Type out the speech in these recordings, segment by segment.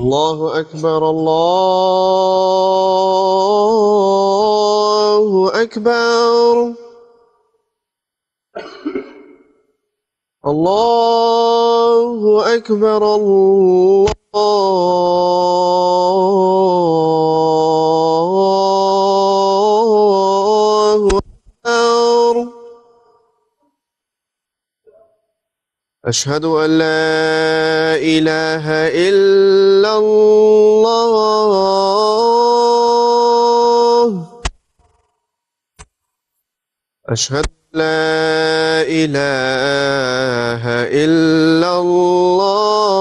الله أكبر الله أكبر الله أكبر الله أكبر. أشهد أن لا إله إلا الله. أشهد أن لا إله إلا الله.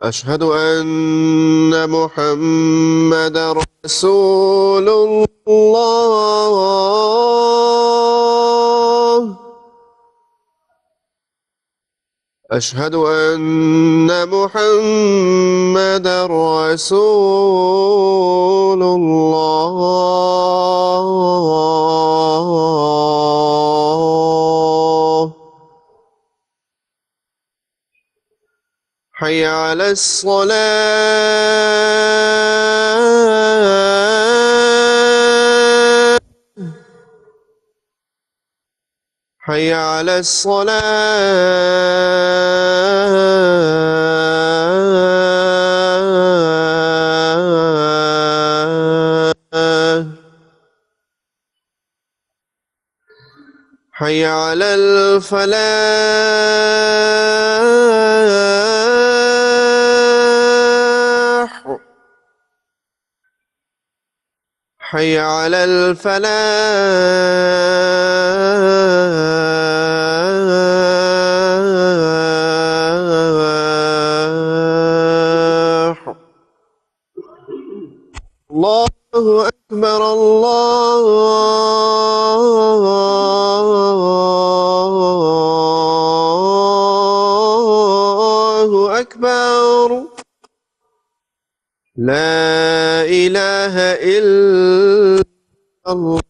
أشهد أن محمدا رسول الله. أشهد أن محمدا رسول الله. حي على الصلاة. حي على الصلاة. حي على الفلاح. حي على الفلاح. الله أكبر الله أكبر. لا إله إلا الله.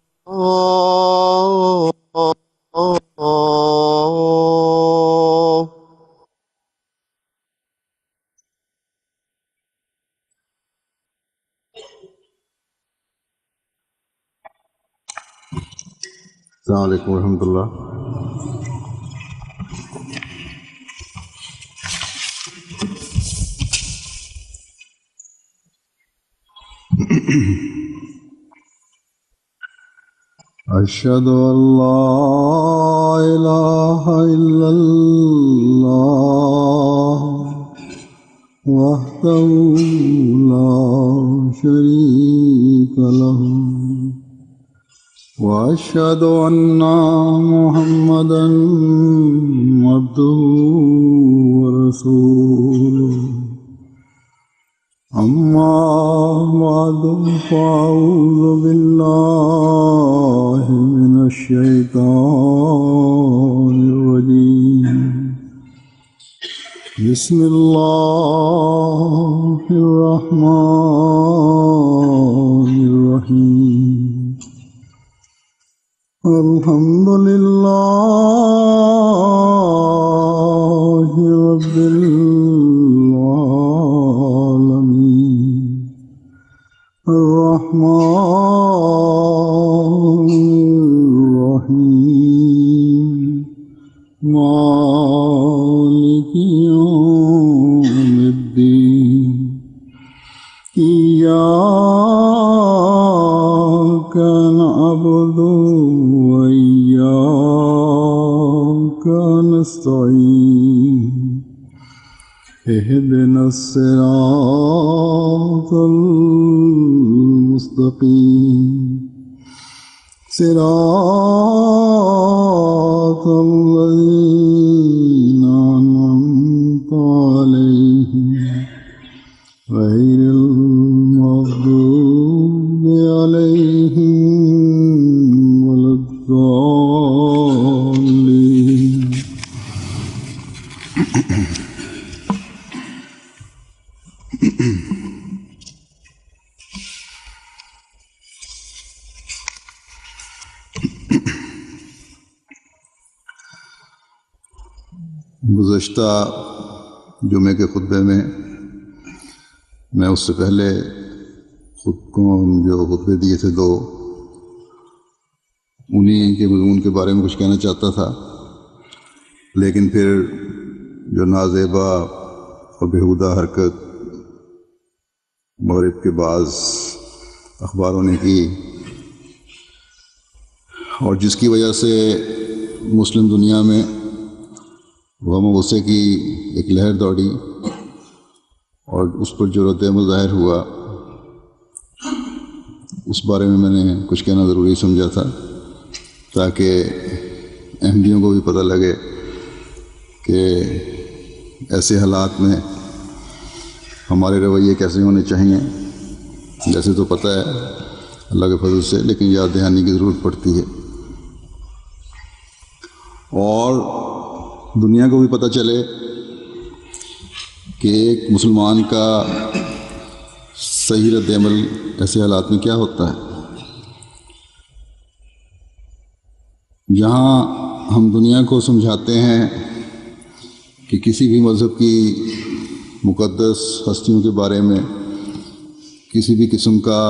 السلام عليكم ورحمة الله. أشهد أن لا إله إلا الله وحده لا شريك له وأشهد أن محمدا عبده ورسوله. أما بعد فأعوذ بالله من الشيطان الرجيم. بسم الله الرحمن الرحيم. الحمد لله رب العالمين. الرحمن الرحيم. مالك يوم الدين. إياك نعبد وإياك نستعين. اهدنا الصراط المستقيم. صراط الذين أنعمت عليهم غير المغضوب عليهم ولا الضالين. گزشتہ جمعے کے خطبے میں میں اس سے پہلے خود کو جو خطبے دیے تھے دو، انہی کے مضمون کے بارے میں کچھ کہنا چاہتا تھا، لیکن پھر جو نازیبا اور بیہودہ حرکت مغرب کے بعض اخباروں نے کی اور جس کی وجہ سے مسلم دنیا میں غم و غصے کی ایک لہر دوڑی اور اس پر جو رد عمل ظاہر ہوا، اس بارے میں نے کچھ کہنا ضروری سمجھا تھا تاکہ احمدیوں کو بھی پتہ لگے کہ ایسے حالات میں ہمارے رویے کیسے ہونے چاہیے۔ جیسے تو پتہ ہے اللہ کے فضل سے، لیکن یاد دہانی کی ضرورت پڑتی ہے، اور دنیا کو بھی پتہ چلے کہ ایک مسلمان کا صحیح رد عمل ایسے حالات میں کیا ہوتا ہے۔ جہاں ہم دنیا کو سمجھاتے ہیں کہ کسی بھی مذہب کی مقدس ہستیوں کے بارے میں کسی بھی قسم کا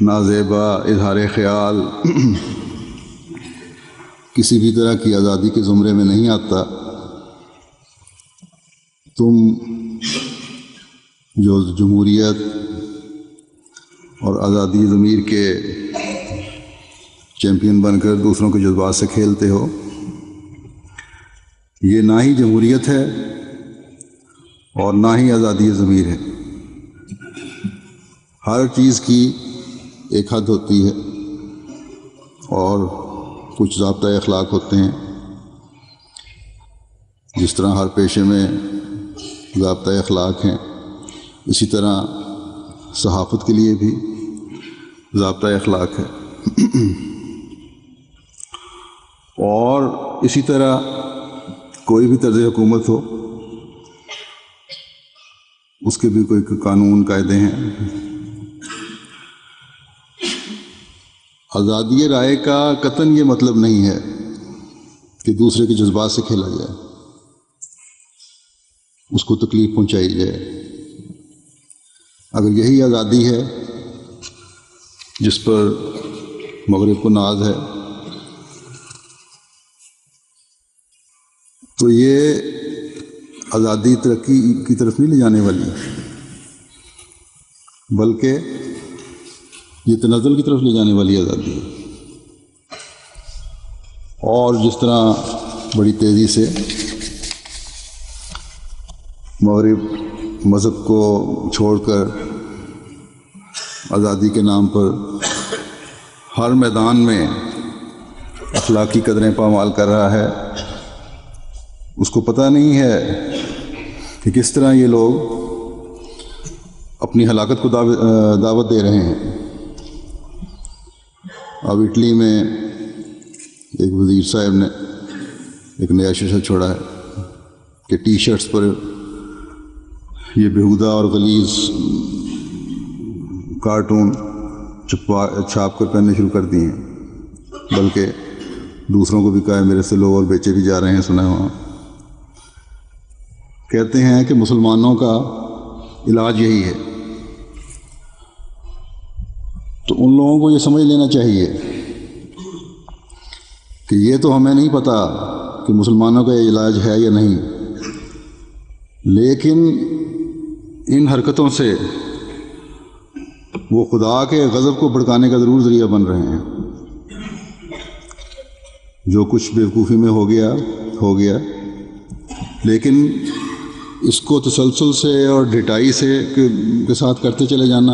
نازیبا اظہار خیال کسی بھی طرح کی آزادی کے زمرے میں نہیں آتا، تم جو جمہوریت اور آزادی ضمیر کے چیمپئن بن کر دوسروں کے جذبات سے کھیلتے ہو، یہ نہ ہی جمہوریت ہے اور نہ ہی آزادی ضمیر ہے۔ ہر چیز کی ایک حد ہوتی ہے اور کچھ ضابطۂ اخلاق ہوتے ہیں، جس طرح ہر پیشے میں ضابطۂ اخلاق ہیں، اسی طرح صحافت کے لیے بھی ضابطۂ اخلاق ہے، اور اسی طرح کوئی بھی طرز حکومت ہو اس کے بھی کوئی قانون قاعدے ہیں۔ آزادی رائے کا قطعاً یہ مطلب نہیں ہے کہ دوسرے کے جذبات سے کھیلا جائے، اس کو تکلیف پہنچائی جائے۔ اگر یہی آزادی ہے جس پر مغرب کو ناز ہے، تو یہ آزادی ترقی کی طرف نہیں لے جانے والی، بلکہ یہ تنزل کی طرف لے جانے والی آزادی ہے۔ اور جس طرح بڑی تیزی سے مغرب مذہب کو چھوڑ کر آزادی کے نام پر ہر میدان میں اخلاقی قدریں پامال کر رہا ہے، اس کو پتہ نہیں ہے کہ کس طرح یہ لوگ اپنی ہلاکت کو دعوت دے رہے ہیں۔ اب اٹلی میں ایک وزیر صاحب نے ایک نیا ششہ چھوڑا ہے کہ ٹی شرٹس پر یہ بیہودہ اور غلیظ کارٹون چھاپ کر پہننے شروع کر دیے ہیں، بلکہ دوسروں کو بھی کہا ہے میرے سے لو، اور بیچے بھی جا رہے ہیں، سنا ہے وہاں۔ کہتے ہیں کہ مسلمانوں کا علاج یہی ہے، تو ان لوگوں کو یہ سمجھ لینا چاہیے کہ یہ تو ہمیں نہیں پتہ کہ مسلمانوں کا یہ علاج ہے یا نہیں، لیکن ان حرکتوں سے وہ خدا کے غضب کو بھڑکانے کا ضرور ذریعہ بن رہے ہیں۔ جو کچھ بیوقوفی میں ہو گیا، لیکن اس کو تسلسل سے اور ڈٹائی سے کے ساتھ کرتے چلے جانا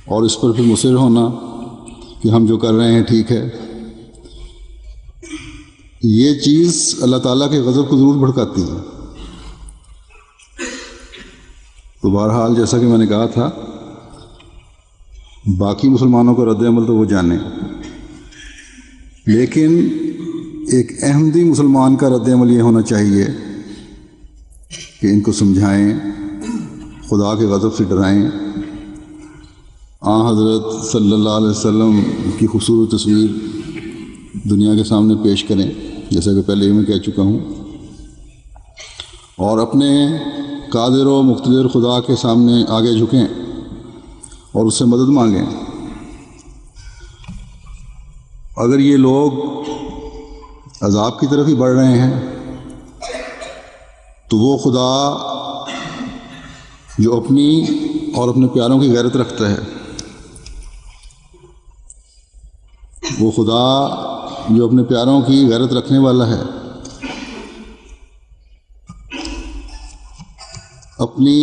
اور اس پر پھر مصر ہونا کہ ہم جو کر رہے ہیں ٹھیک ہے، یہ چیز اللہ تعالیٰ کے غضب کو ضرور بھڑکاتی ہے۔ تو بہرحال جیسا کہ میں نے کہا تھا، باقی مسلمانوں کا رد عمل تو وہ جانیں، لیکن ایک احمدی مسلمان کا رد عمل یہ ہونا چاہیے کہ ان کو سمجھائیں، خدا کے غضب سے ڈرائیں، حضرت صلی اللہ علیہ وسلم کی خوبصورت تصویر دنیا کے سامنے پیش کریں جیسا کہ پہلے ہی میں کہہ چکا ہوں، اور اپنے قادر و مقتدر خدا کے سامنے آگے جھکیں اور اس سے مدد مانگیں۔ اگر یہ لوگ عذاب کی طرف ہی بڑھ رہے ہیں تو وہ خدا جو اپنی اور اپنے پیاروں کی غیرت رکھتا ہے، وہ خدا جو اپنے پیاروں کی غیرت رکھنے والا ہے، اپنی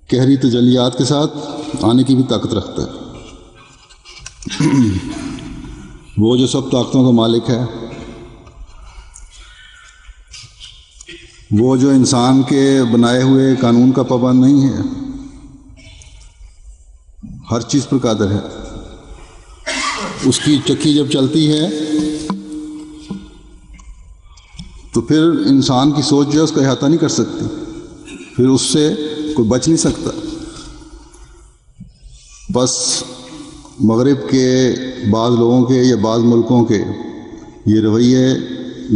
قہری تجلیات کے ساتھ آنے کی بھی طاقت رکھتا ہے۔ وہ جو سب طاقتوں کا مالک ہے، وہ جو انسان کے بنائے ہوئے قانون کا پابند نہیں ہے، ہر چیز پر قادر ہے۔ اس کی چکی جب چلتی ہے تو پھر انسان کی سوچ جو ہے اس کا احاطہ نہیں کر سکتی، پھر اس سے کوئی بچ نہیں سکتا۔ بس مغرب کے بعض لوگوں کے یا بعض ملکوں کے یہ رویے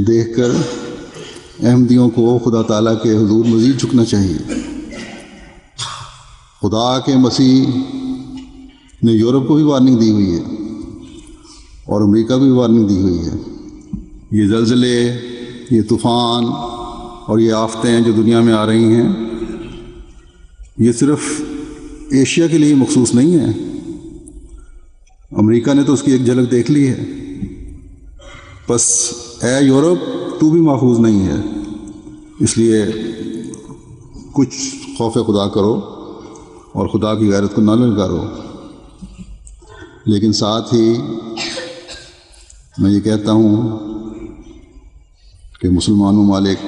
دیکھ کر احمدیوں کو خدا تعالیٰ کے حضور مزید جھکنا چاہیے۔ خدا کے مسیح نے یورپ کو بھی وارننگ دی ہوئی ہے اور امریکہ کو بھی وارننگ دی ہوئی ہے۔ یہ زلزلے، یہ طوفان اور یہ آفتیں جو دنیا میں آ رہی ہیں، یہ صرف ایشیا کے لیے مخصوص نہیں ہے۔ امریکہ نے تو اس کی ایک جھلک دیکھ لی ہے۔ بس اے یورپ، تو بھی محفوظ نہیں ہے، اس لیے کچھ خوف خدا کرو اور خدا کی غیرت کو نہ للکارو۔ لیکن ساتھ ہی میں یہ کہتا ہوں کہ مسلمان ممالک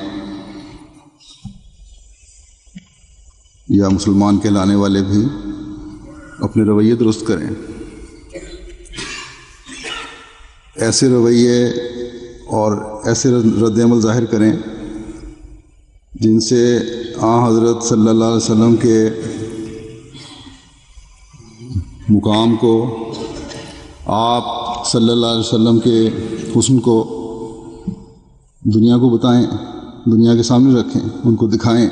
یا مسلمان کہلانے والے بھی اپنے رویے درست کریں، ایسے رویے اور ایسے رد عمل ظاہر کریں جن سے حضرت صلی اللہ علیہ وسلم کے مقام کو، آپ صلی اللہ علیہ وسلم کے حسن کو دنیا کو بتائیں، دنیا کے سامنے رکھیں، ان کو دکھائیں۔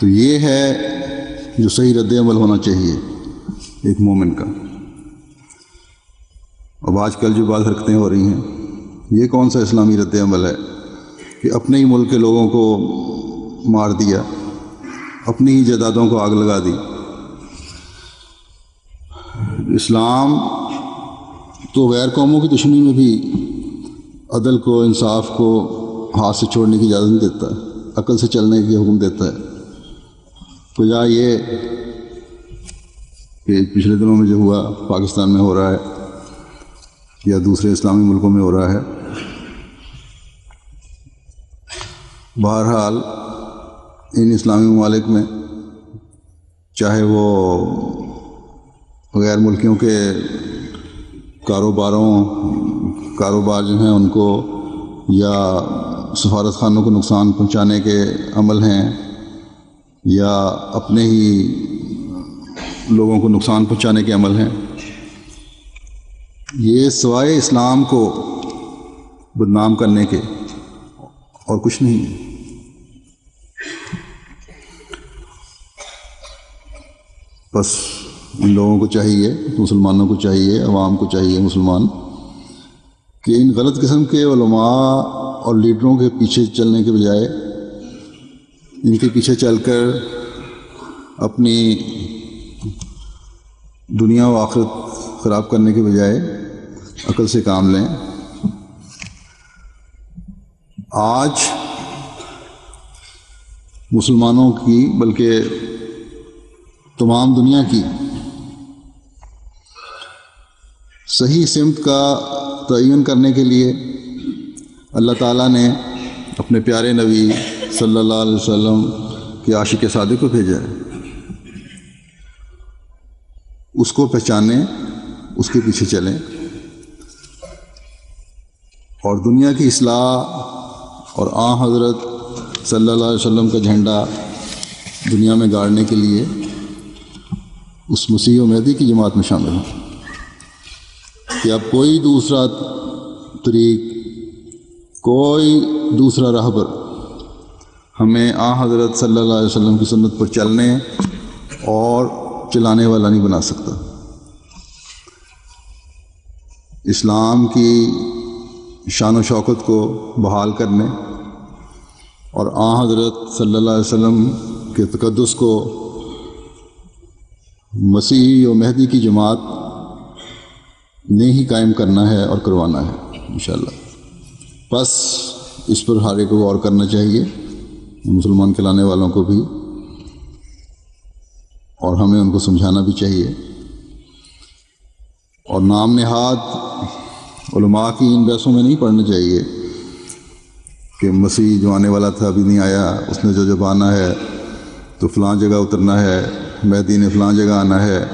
تو یہ ہے جو صحیح رد عمل ہونا چاہیے ایک مومن کا۔ اب آج کل جو بعض حرکتیں ہو رہی ہیں، یہ کون سا اسلامی رد عمل ہے کہ اپنے ہی ملک کے لوگوں کو مار دیا، اپنی ہی جائیدادوں کو آگ لگا دی۔ اسلام تو غیر قوموں کی دشمنی میں بھی عدل کو، انصاف کو ہاتھ سے چھوڑنے کی اجازت نہیں دیتا، عقل سے چلنے کی حکم دیتا ہے۔ تو یا یہ کہ پچھلے دنوں میں جو ہوا پاکستان میں ہو رہا ہے یا دوسرے اسلامی ملکوں میں ہو رہا ہے، بہرحال ان اسلامی ممالک میں چاہے وہ غیر ملکیوں کے کاروبار جو ہیں ان کو، یا سفارت خانوں کو نقصان پہنچانے کے عمل ہیں، یا اپنے ہی لوگوں کو نقصان پہنچانے کے عمل ہیں، یہ سوائے اسلام کو بدنام کرنے کے اور کچھ نہیں ہے۔ بس ان لوگوں کو چاہیے، مسلمانوں کو چاہیے، عوام کو چاہیے مسلمان، کہ ان غلط قسم کے علماء اور لیڈروں کے پیچھے چلنے کے بجائے، ان کے پیچھے چل کر اپنی دنیا و آخرت خراب کرنے کے بجائے عقل سے کام لیں۔ آج مسلمانوں کی بلکہ تمام دنیا کی صحیح سمت کا تعین کرنے کے لیے اللہ تعالیٰ نے اپنے پیارے نبی صلی اللہ علیہ وسلم کے عاشق صادق کو بھیجا ہے۔ اس کو پہچانیں، اس کے پیچھے چلیں، اور دنیا کی اصلاح اور حضرت صلی اللہ علیہ وسلم کا جھنڈا دنیا میں گاڑنے کے لیے اس مسیح و مہدی کی جماعت میں شامل ہوں۔ کہ اب کوئی دوسرا طریق، کوئی دوسرا راہبر ہمیں حضرت صلی اللہ علیہ وسلم کی سنت پر چلنے اور چلانے والا نہیں بنا سکتا۔ اسلام کی شان و شوکت کو بحال کرنے اور حضرت صلی اللہ علیہ وسلم کے تقدس کو مسیحی و مہدی کی جماعت نے ہی قائم کرنا ہے اور کروانا ہے انشاءاللہ۔ بس اس پر ہر ایک کو غور کرنا چاہیے، مسلمان کہلانے والوں کو بھی، اور ہمیں ان کو سمجھانا بھی چاہیے، اور نام نہاد علماء کی ان بحثوں میں نہیں پڑھنا چاہیے کہ مسیح جو آنے والا تھا ابھی نہیں آیا، اس نے جو آنا ہے تو فلاں جگہ اترنا ہے، مہدی نے فلاں جگہ آنا ہے۔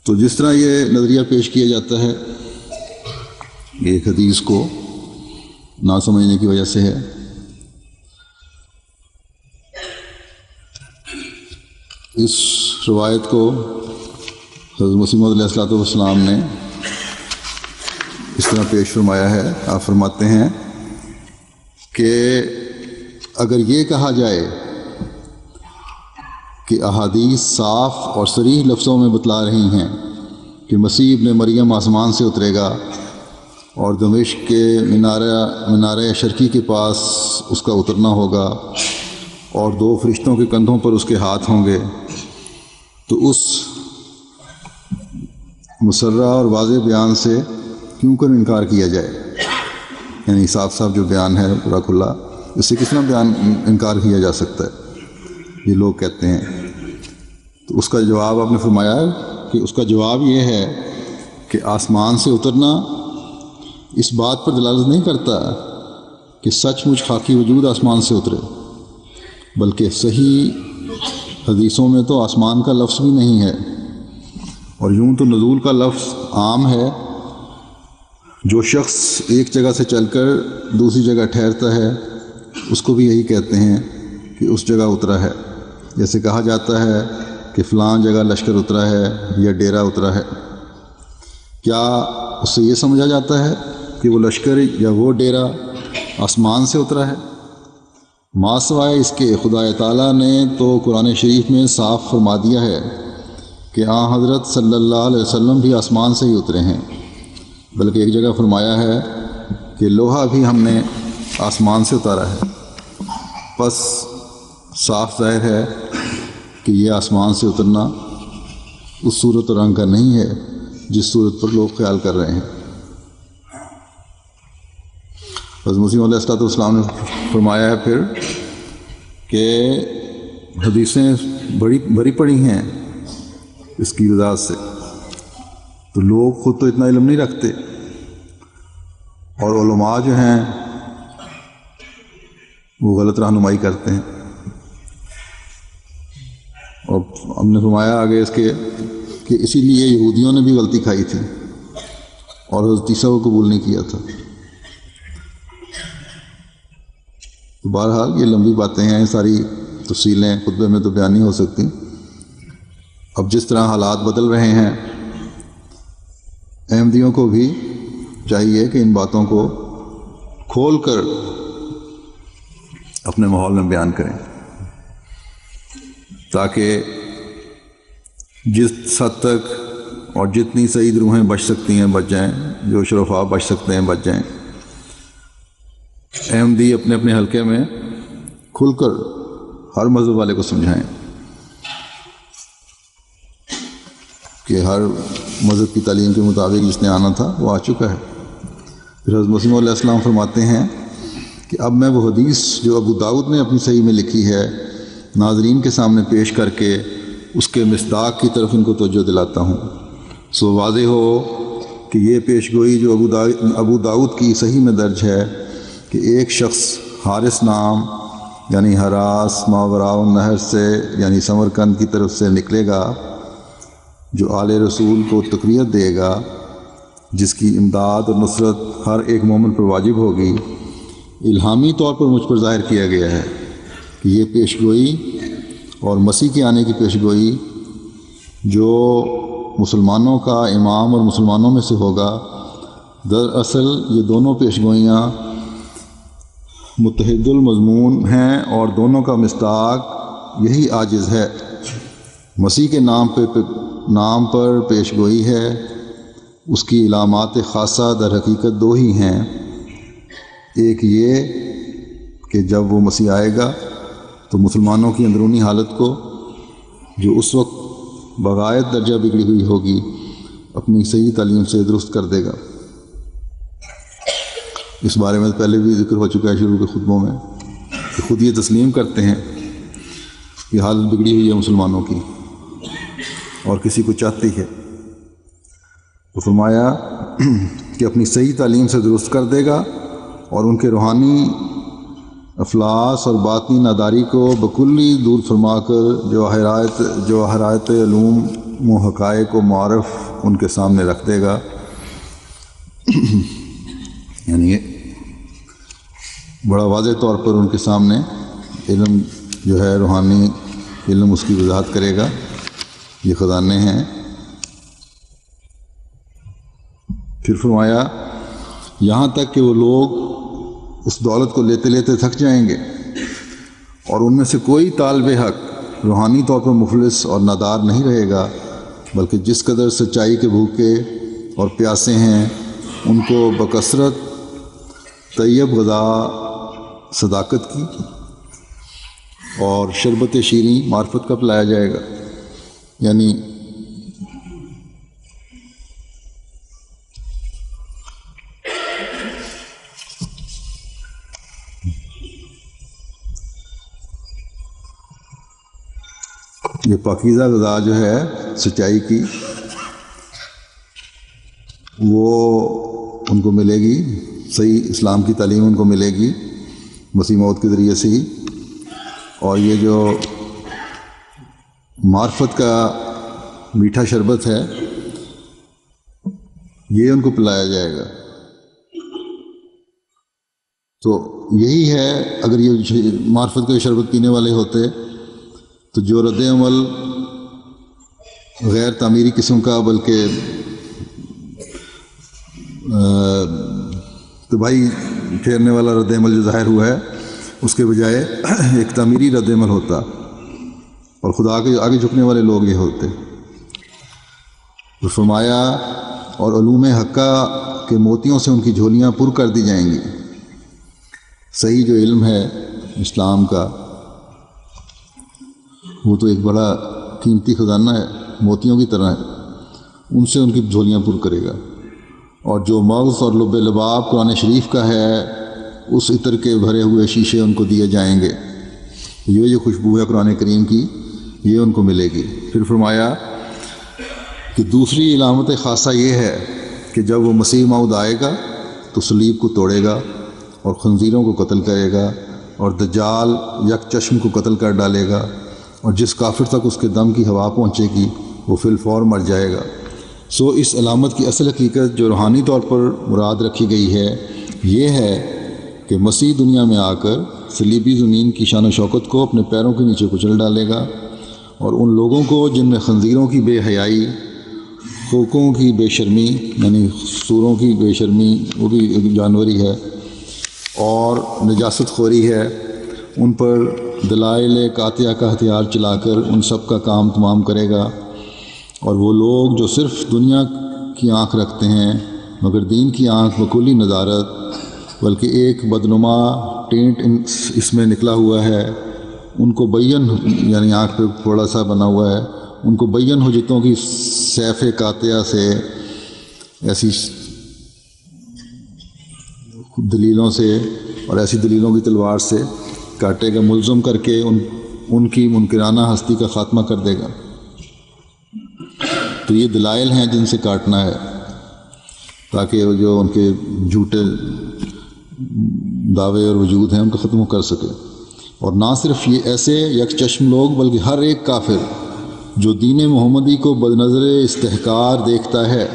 تو جس طرح یہ نظریہ پیش کیا جاتا ہے یہ ایک حدیث کو نہ سمجھنے کی وجہ سے ہے۔ اس روایت کو حضرت مسیح موعود علیہ الصلوۃ والسلام نے اس طرح پیش فرمایا ہے۔ آپ فرماتے ہیں کہ اگر یہ کہا جائے کہ احادیث صاف اور صریح لفظوں میں بتلا رہی ہیں کہ مسیح ابن مریم آسمان سے اترے گا اور دمشق کے مینارہ شرقی کے پاس اس کا اترنا ہوگا اور 2 فرشتوں کے کندھوں پر اس کے ہاتھ ہوں گے، تو اس مسرہ اور واضح بیان سے کیوں کر انکار کیا جائے؟ یعنی صاف صاف جو بیان ہے پورا کھلا، اس سے کس طرح انکار کیا جا سکتا ہے؟ یہ لوگ کہتے ہیں۔ تو اس کا جواب آپ نے فرمایا ہے کہ اس کا جواب یہ ہے کہ آسمان سے اترنا اس بات پر دلالت نہیں کرتا کہ سچ مچ خاکی وجود آسمان سے اترے، بلکہ صحیح حدیثوں میں تو آسمان کا لفظ بھی نہیں ہے، اور یوں تو نزول کا لفظ عام ہے۔ جو شخص ایک جگہ سے چل کر دوسری جگہ ٹھہرتا ہے اس کو بھی یہی کہتے ہیں کہ اس جگہ اترا ہے، جیسے کہا جاتا ہے کہ فلاں جگہ لشکر اترا ہے یا ڈیرا اترا ہے۔ کیا اس سے یہ سمجھا جاتا ہے کہ وہ لشکر یا وہ ڈیرا آسمان سے اترا ہے؟ ما سوائے اس کے خدا تعالیٰ نے تو قرآن شریف میں صاف فرما دیا ہے کہ حضرت صلی اللہ علیہ وسلم بھی آسمان سے ہی اترے ہیں، بلکہ ایک جگہ فرمایا ہے کہ لوہا بھی ہم نے آسمان سے اتارا ہے۔ بس صاف ظاہر ہے کہ یہ آسمان سے اترنا اس صورت و رنگ کا نہیں ہے جس صورت پر لوگ خیال کر رہے ہیں۔ حضرت مسیح علیہ السلام نے فرمایا ہے پھر کہ حدیثیں بھری پڑی ہیں اس کی وضاحت سے، تو لوگ خود تو اتنا علم نہیں رکھتے، اور علماء جو ہیں وہ غلط رہنمائی کرتے ہیں۔ اور ہم نے فرمایا آگے اس کے کہ اسی لیے یہودیوں نے بھی غلطی کھائی تھی اور حضرت عیسیٰ کو قبول نہیں کیا تھا۔ تو بہرحال یہ لمبی باتیں ہیں، ساری تفصیلیں خطبے میں تو بیان نہیں ہو سکتی۔ اب جس طرح حالات بدل رہے ہیں، احمدیوں کو بھی چاہیے کہ ان باتوں کو کھول کر اپنے ماحول میں بیان کریں، تاکہ جس حد تک اور جتنی سعید روحیں بچ سکتی ہیں بچ جائیں، جو شرفاء بچ سکتے ہیں بچ جائیں۔ احمدی اپنے اپنے حلقے میں کھل کر ہر مذہب والے کو سمجھائیں کہ ہر مذہب کی تعلیم کے مطابق جس نے آنا تھا وہ آ چکا ہے۔ پھر حضرت مسیح علیہ السلام فرماتے ہیں کہ اب میں وہ حدیث جو ابو داؤد نے اپنی صحیح میں لکھی ہے ناظرین کے سامنے پیش کر کے اس کے مصداق کی طرف ان کو توجہ دلاتا ہوں، سو واضح ہو کہ یہ پیش گوئی جو ابو داؤد کی صحیح میں درج ہے کہ ایک شخص حارث نام یعنی ہراس ماوراء النہر سے یعنی سمرقند کی طرف سے نکلے گا، جو آل رسول کو تقویت دے گا، جس کی امداد اور نصرت ہر ایک مومن پر واجب ہوگی۔ الہامی طور پر مجھ پر ظاہر کیا گیا ہے کہ یہ پیش گوئی اور مسیح کے آنے کی پیش گوئی جو مسلمانوں کا امام اور مسلمانوں میں سے ہوگا۔ دراصل یہ دونوں پیشگوئیاں متحد المضمون ہیں اور دونوں کا مصداق یہی عاجز ہے۔ مسیح کے نام پر پیشگوئی ہے، اس کی علامات خاصہ در حقیقت دو ہی ہیں۔ ایک یہ کہ جب وہ مسیح آئے گا تو مسلمانوں کی اندرونی حالت کو، جو اس وقت بغایت درجہ بگڑی ہوئی ہوگی، اپنی صحیح تعلیم سے درست کر دے گا۔ اس بارے میں پہلے بھی ذکر ہو چکا ہے شروع کے خطبوں میں، کہ خود یہ تسلیم کرتے ہیں کہ حالت بگڑی ہوئی ہے مسلمانوں کی اور کسی کو چاہتی ہے۔ تو فرمایا کہ اپنی صحیح تعلیم سے درست کر دے گا اور ان کے روحانی افلاس اور باطنی ناداری کو بکلی دور فرما کر جواہرات علوم و حقائق و معارف ان کے سامنے رکھ دے گا۔ یعنی بڑا واضح طور پر ان کے سامنے علم جو ہے، روحانی علم، اس کی وضاحت کرے گا۔ یہ خزانے ہیں۔ پھر فرمایا یہاں تک کہ وہ لوگ اس دولت کو لیتے لیتے تھک جائیں گے اور ان میں سے کوئی طالب حق روحانی طور پر مفلس اور نادار نہیں رہے گا، بلکہ جس قدر سچائی کے بھوکے اور پیاسے ہیں ان کو بکثرت طیب غذا صداقت کی اور شربت شیریں معرفت کا پلایا جائے گا۔ یعنی یہ پاکیزہ غذا جو ہے سچائی کی، وہ ان کو ملے گی، صحیح اسلام کی تعلیم ان کو ملے گی مسیح موعود کے ذریعے سے ہی، اور یہ جو معرفت کا میٹھا شربت ہے یہ ان کو پلایا جائے گا۔ تو یہی ہے، اگر یہ معرفت کا شربت پینے والے ہوتے تو جو رد عمل غیر تعمیری قسم کا، بلکہ تباہی پھیرنے والا رد عمل جو ظاہر ہوا ہے، اس کے بجائے ایک تعمیری رد عمل ہوتا اور خدا کے آگے جھکنے والے لوگ یہ ہوتے۔ فرمایا اور علوم حقہ کے موتیوں سے ان کی جھولیاں پر کر دی جائیں گی۔ صحیح جو علم ہے اسلام کا، وہ تو ایک بڑا قیمتی خزانہ ہے، موتیوں کی طرح ہے، ان سے ان کی جھولیاں پر کرے گا۔ اور جو مغز اور لب لباب قرآن شریف کا ہے، اس عطر کے بھرے ہوئے شیشے ان کو دیے جائیں گے۔ یہ جو خوشبو ہے قرآن کریم کی، یہ ان کو ملے گی۔ پھر فرمایا کہ دوسری علامت خاصہ یہ ہے کہ جب وہ مسیح موعود آئے گا تو صلیب کو توڑے گا اور خنزیروں کو قتل کرے گا اور دجال یک چشم کو قتل کر ڈالے گا، اور جس کافر تک اس کے دم کی ہوا پہنچے گی وہ فی الفور مر جائے گا۔ سو اس علامت کی اصل حقیقت جو روحانی طور پر مراد رکھی گئی ہے یہ ہے کہ مسیح دنیا میں آ کر صلیبی زمین کی شان و شوکت کو اپنے پیروں کے نیچے کچل ڈالے گا، اور ان لوگوں کو جن میں خنزیروں کی بے حیائی، خوکوں کی بے شرمی، یعنی سوروں کی بے شرمی، وہ بھی ایک جانوری ہے، اور نجاست خوری ہے، ان پر دلائل قاطعہ کا ہتھیار چلا کر ان سب کا کام تمام کرے گا۔ اور وہ لوگ جو صرف دنیا کی آنکھ رکھتے ہیں مگر دین کی آنکھ بکلی نظارت، بلکہ ایک بدنما ٹینٹ اس میں نکلا ہوا ہے، ان کو بین، یعنی آنکھ پہ تھوڑا سا بنا ہوا ہے، ان کو بین حجتوں کی سیف قاطعہ سے، ایسی دلیلوں سے اور ایسی دلیلوں کی تلوار سے کاٹے گا، ملزم کر کے ان کی منکرانہ ہستی کا خاتمہ کر دے گا۔ تو یہ دلائل ہیں جن سے کاٹنا ہے، تاکہ جو ان کے جھوٹے دعوے اور وجود ہیں ان کو ختم کر سکے۔ اور نہ صرف یہ ایسے یک چشم لوگ، بلکہ ہر ایک کافر جو دین محمدی کو بدنظر استحقار دیکھتا ہے،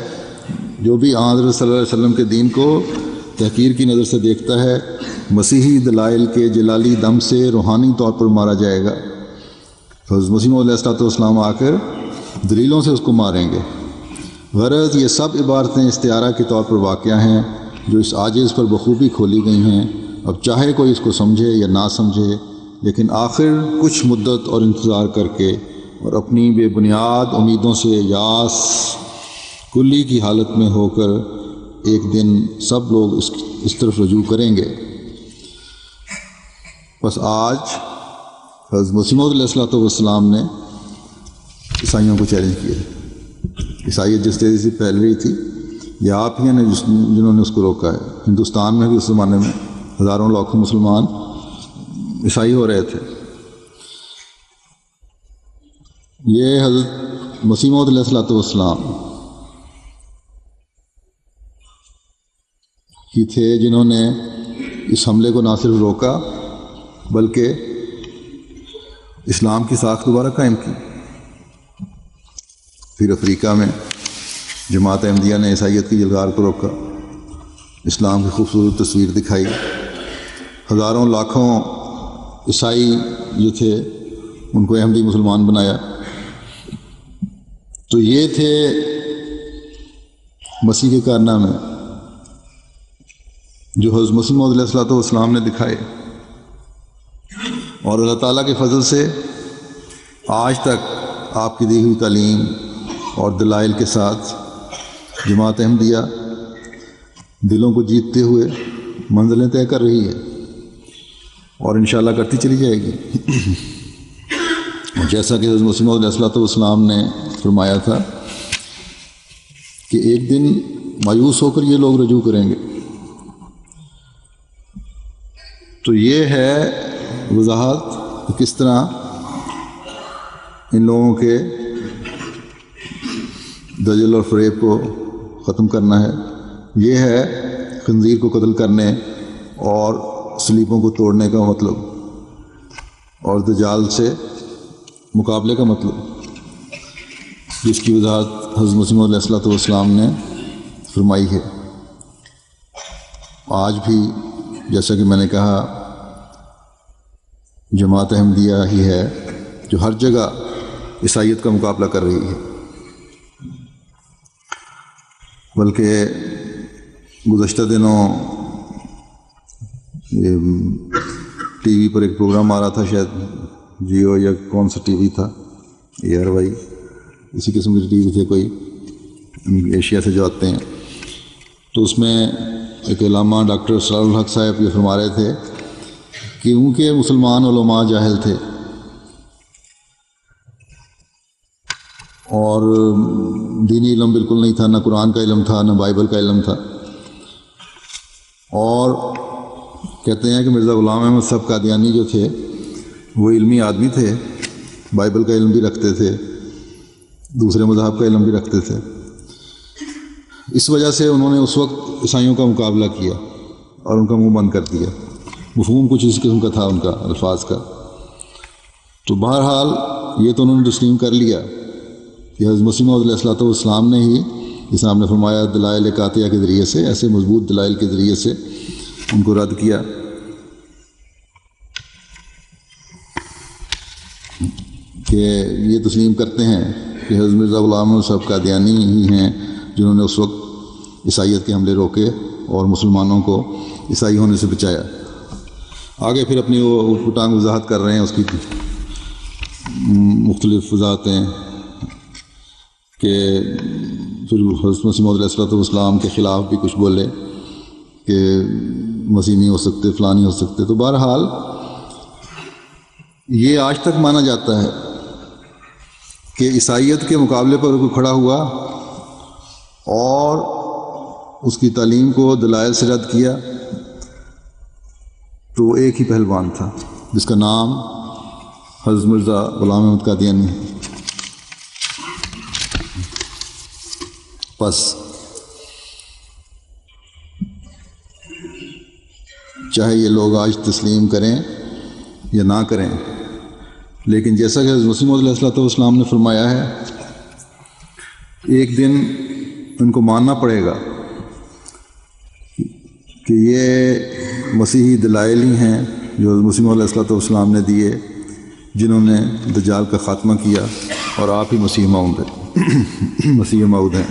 جو بھی حضرت صلی اللہ علیہ وسلم کے دین کو تحقیر کی نظر سے دیکھتا ہے، مسیحی دلائل کے جلالی دم سے روحانی طور پر مارا جائے گا۔ حضرت مسیح علیہ السلام آ کر دلیلوں سے اس کو ماریں گے، غرض یہ سب عبارتیں استعارہ کے طور پر واقعہ ہیں جو اس عاجز پر بخوبی کھولی گئی ہیں۔ اب چاہے کوئی اس کو سمجھے یا نہ سمجھے، لیکن آخر کچھ مدت اور انتظار کر کے اور اپنی بے بنیاد امیدوں سے یاس کلی کی حالت میں ہو کر ایک دن سب لوگ اس طرف رجوع کریں گے۔ بس آج حضرت مسیح موعود علیہ السلام نے عیسائیوں کو چیلنج کیا۔ عیسائیت جس تیزی سے پھیل رہی تھی، یہ آپ ہی ہیں جنہوں نے اس کو روکا ہے۔ ہندوستان میں بھی اس زمانے میں ہزاروں لاکھوں مسلمان عیسائی ہو رہے تھے۔ یہ حضرت مسیح موعود علیہ السلام ہی تھے جنہوں نے اس حملے کو نہ صرف روکا بلکہ اسلام کی ساکھ دوبارہ قائم کی۔ پھر افریقہ میں جماعت احمدیہ نے عیسائیت کی جلغار کو روکا، اسلام کی خوبصورت تصویر دکھائی، ہزاروں لاکھوں عیسائی جو تھے ان کو احمدی مسلمان بنایا۔ تو یہ تھے مسیح کے کارنامے جو حضرت مسیح موعود علیہ السلام نے دکھائے، اور اللہ تعالیٰ کے فضل سے آج تک آپ کی دی ہوئی تعلیم اور دلائل کے ساتھ جماعت احمدیہ دلوں کو جیتتے ہوئے منزلیں طے کر رہی ہے، اور انشاءاللہ کرتی چلی جائے گی۔ جیسا کہ حضرت مسیح موعود علیہ السلام نے فرمایا تھا کہ ایک دن مایوس ہو کر یہ لوگ رجوع کریں گے۔ تو یہ ہے وضاحت کہ کس طرح ان لوگوں کے دجل اور فریب کو ختم کرنا ہے۔ یہ ہے خنزیر کو قتل کرنے اور صلیبوں کو توڑنے کا مطلب، اور دجال سے مقابلے کا مطلب، جس کی وضاحت حضرت مسیح موعود علیہ السلام نے فرمائی ہے۔ آج بھی جیسا کہ میں نے کہا، جماعت احمدیہ ہی ہے جو ہر جگہ عیسائیت کا مقابلہ کر رہی ہے۔ بلکہ گزشتہ دنوں ٹی وی پر ایک پروگرام آ رہا تھا، شاید جیو یا کون سا ٹی وی تھا، ایئر وائی، اسی قسم کے ٹی وی تھے کوئی ایشیا سے جو آتے ہیں۔ تو اس میں ایک علامہ ڈاکٹر اسرار الحق صاحب یہ فرما رہے تھے کہ کیونکہ مسلمان علماء جاہل تھے اور دینی علم بالکل نہیں تھا، نہ قرآن کا علم تھا، نہ بائبل کا علم تھا، اور کہتے ہیں کہ مرزا غلام احمد صاحب قادیانی جو تھے وہ علمی آدمی تھے، بائبل کا علم بھی رکھتے تھے، دوسرے مذہب کا علم بھی رکھتے تھے۔ اس وجہ سے انہوں نے اس وقت عیسائیوں کا مقابلہ کیا اور ان کا منہ بند کر دیا۔ مفہوم کچھ اس قسم کا تھا ان کا، الفاظ کا۔ تو بہرحال یہ تو انہوں نے تسلیم کر لیا کہ حضرت مسیح موعود علیہ السلام نے ہی، جیسا آپ نے فرمایا، دلائل قاطعہ کے ذریعے سے، ایسے مضبوط دلائل کے ذریعے سے ان کو رد کیا۔ کہ یہ تسلیم کرتے ہیں کہ حضرت مرزا غلام احمد صاحب قادیانی ہی ہیں جنہوں نے اس وقت عیسائیت کے حملے روکے اور مسلمانوں کو عیسائی ہونے سے بچایا۔ آگے پھر اپنی وہ اٹھ پٹانگ وضاحت کر رہے ہیں، اس کی مختلف وضاحتیں، کہ پھر حضرت مسیح موعود علیہ السلام کے خلاف بھی کچھ بولے کہ مسیح نہیں ہو سکتے، فلاں نہیں ہو سکتے۔ تو بہرحال یہ آج تک مانا جاتا ہے کہ عیسائیت کے مقابلے پر کوئی کھڑا ہوا اور اس کی تعلیم کو دلائل سے رد کیا تو وہ ایک ہی پہلوان تھا جس کا نام حضرت مرزا غلام احمد قادیانی ہے۔ بس چاہے یہ لوگ آج تسلیم کریں یا نہ کریں، لیکن جیسا کہ حضرت مسیح موعود علیہ السلام نے فرمایا ہے، ایک دن ان کو ماننا پڑے گا کہ یہ مسیحی دلائل ہی ہیں جو حضرت مسیح موعود علیہ السلام نے دیے، جنہوں نے دجال کا خاتمہ کیا، اور آپ ہی مسیح موعود ہیں۔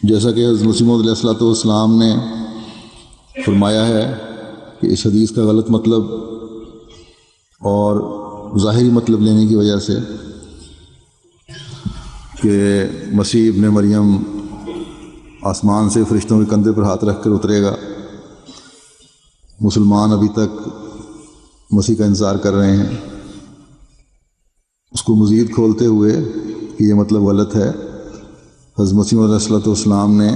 جیسا کہ حضرت مسیح موعود علیہ الصلوۃ والسلام نے فرمایا ہے کہ اس حدیث کا غلط مطلب اور ظاہری مطلب لینے کی وجہ سے کہ مسیح ابن مریم آسمان سے فرشتوں کے کندھے پر ہاتھ رکھ کر اترے گا، مسلمان ابھی تک مسیح کا انتظار کر رہے ہیں، اس کو مزید کھولتے ہوئے کہ یہ مطلب غلط ہے، حضرت مسیح علیہ الصلوۃ والسلام نے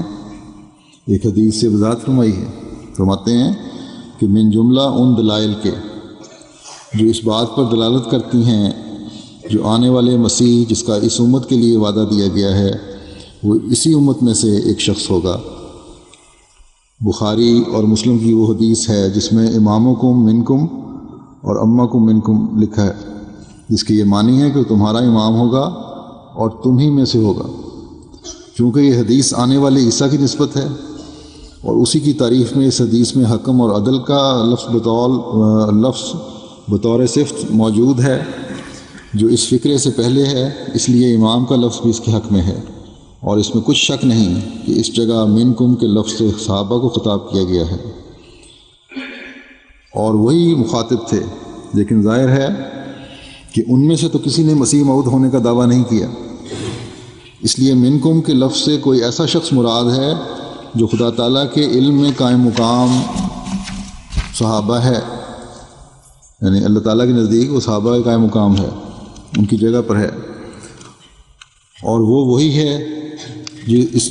ایک حدیث سے وضاحت فرمائی ہے۔ فرماتے ہیں کہ من جملہ ان دلائل کے جو اس بات پر دلالت کرتی ہیں جو آنے والے مسیح جس کا اس امت کے لیے وعدہ دیا گیا ہے وہ اسی امت میں سے ایک شخص ہوگا۔ بخاری اور مسلم کی وہ حدیث ہے جس میں امامکم منکم اور امکم منکم لکھا ہے، جس کی یہ معنی ہے کہ تمہارا امام ہوگا اور تم ہی میں سے ہوگا۔ چونکہ یہ حدیث آنے والے عیسیٰ کی نسبت ہے اور اسی کی تعریف میں اس حدیث میں حکم اور عدل کا لفظ بطور صفت موجود ہے جو اس فکرے سے پہلے ہے، اس لیے امام کا لفظ بھی اس کے حق میں ہے، اور اس میں کچھ شک نہیں کہ اس جگہ منکم کے لفظ سے صحابہ کو خطاب کیا گیا ہے اور وہی مخاطب تھے، لیکن ظاہر ہے کہ ان میں سے تو کسی نے مسیح موعود ہونے کا دعویٰ نہیں کیا، اس لیے منکم کے لفظ سے کوئی ایسا شخص مراد ہے جو خدا تعالیٰ کے علم میں قائم مقام صحابہ ہے، یعنی اللہ تعالیٰ کے نزدیک وہ صحابہ کا قائم مقام ہے، ان کی جگہ پر ہے، اور وہ وہی ہے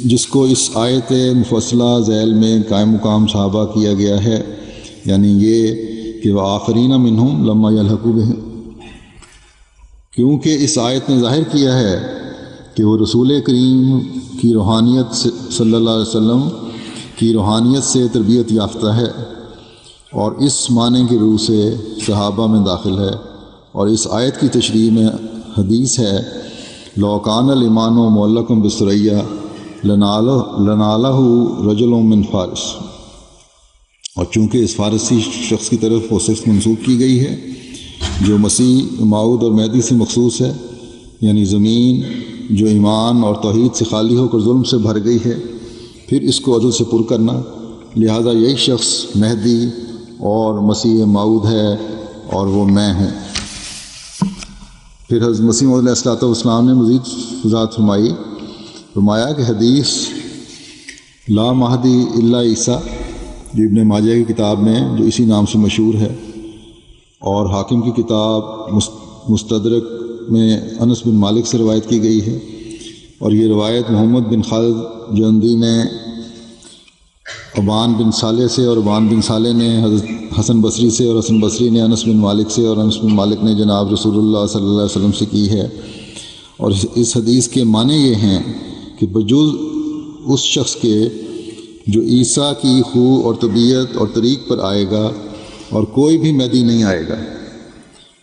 جس کو اس آیت مفصلہ ذیل میں قائم مقام صحابہ کیا گیا ہے، یعنی یہ کہ وآخرین منہم لما یلحقوا بہم، کیونکہ اس آیت نے ظاہر کیا ہے کہ وہ رسول کریم کی روحانیت صلی اللہ علیہ وسلم کی روحانیت سے تربیت یافتہ ہے اور اس معنی کی روح سے صحابہ میں داخل ہے، اور اس آیت کی تشریح میں حدیث ہے لو کان الایمان معلقا بالثریا لنالہ رجل من فارس، اور چونکہ اس فارسی شخص کی طرف وہ صرف منسوب کی گئی ہے جو مسیح موعود اور مہدی سے مخصوص ہے، یعنی زمین جو ایمان اور توحید سے خالی ہو کر ظلم سے بھر گئی ہے، پھر اس کو عدل سے پر کرنا، لہذا یہی شخص مہدی اور مسیح موعود ہے اور وہ میں ہوں۔ پھر حضرت مسیح موعود علیہ الصلوۃ والسلام نے مزید وضاحت فرمایا کہ حدیث لا مہدی الا عیسیٰ جو ابن ماجہ کی کتاب میں جو اسی نام سے مشہور ہے، اور حاکم کی کتاب مستدرک میں انس بن مالک سے روایت کی گئی ہے، اور یہ روایت محمد بن خالد جندی نے ابان بن صالح سے، اور ابان بن صالح نے حضرت حسن بصری سے، اور حسن بصری نے انس بن مالک سے، اور انس بن مالک نے جناب رسول اللہ صلی اللہ علیہ وسلم سے کی ہے، اور اس حدیث کے معنی یہ ہیں کہ بجز اس شخص کے جو عیسیٰ کی خو اور طبیعت اور طریق پر آئے گا اور کوئی بھی مہدی نہیں آئے گا،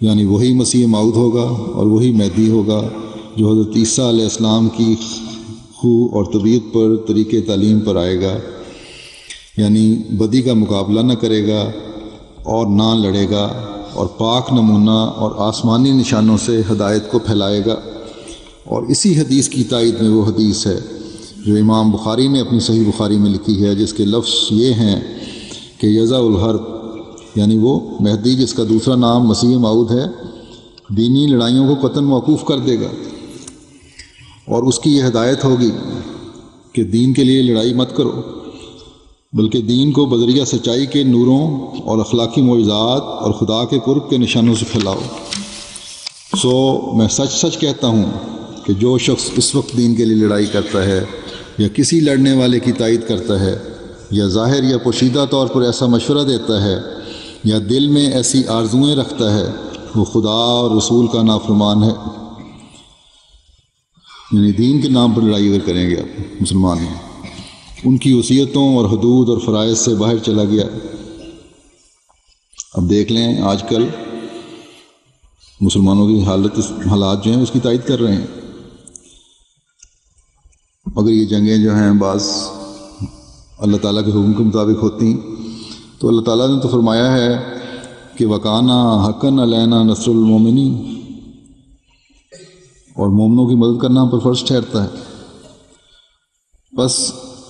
یعنی وہی مسیح موعود ہوگا اور وہی مہدی ہوگا جو حضرت عیسیٰ علیہ السلام کی خو اور طبیعت پر طریق تعلیم پر آئے گا، یعنی بدی کا مقابلہ نہ کرے گا اور نہ لڑے گا، اور پاک نمونہ اور آسمانی نشانوں سے ہدایت کو پھیلائے گا۔ اور اسی حدیث کی تائید میں وہ حدیث ہے جو امام بخاری نے اپنی صحیح بخاری میں لکھی ہے، جس کے لفظ یہ ہیں کہ یضع الحرب، یعنی وہ مہدی جس کا دوسرا نام مسیح موعود ہے دینی لڑائیوں کو قطعاً موقوف کر دے گا، اور اس کی یہ ہدایت ہوگی کہ دین کے لیے لڑائی مت کرو بلکہ دین کو بذریعہ سچائی کے نوروں اور اخلاقی معجزات اور خدا کے قرب کے نشانوں سے پھیلاؤ۔ میں سچ سچ کہتا ہوں کہ جو شخص اس وقت دین کے لیے لڑائی کرتا ہے یا کسی لڑنے والے کی تائید کرتا ہے یا ظاہر یا پوشیدہ طور پر ایسا مشورہ دیتا ہے یا دل میں ایسی آرزوئیں رکھتا ہے، وہ خدا اور رسول کا نافرمان ہے، یعنی دین کے نام پر لڑائی اگر کریں گے آپ مسلمان ہیں، ان کی وصیتوں اور حدود اور فرائض سے باہر چلا گیا۔ اب دیکھ لیں آج کل مسلمانوں کی حالات جو ہیں اس کی تائید کر رہے ہیں، اگر یہ جنگیں جو ہیں بعض اللہ تعالیٰ کے حکم کے مطابق ہوتی تو اللہ تعالیٰ نے تو فرمایا ہے کہ وکانا حقاً علینا نصر المومنین، اور مومنوں کی مدد کرنا ہم پر فرض ٹھہرتا ہے۔ بس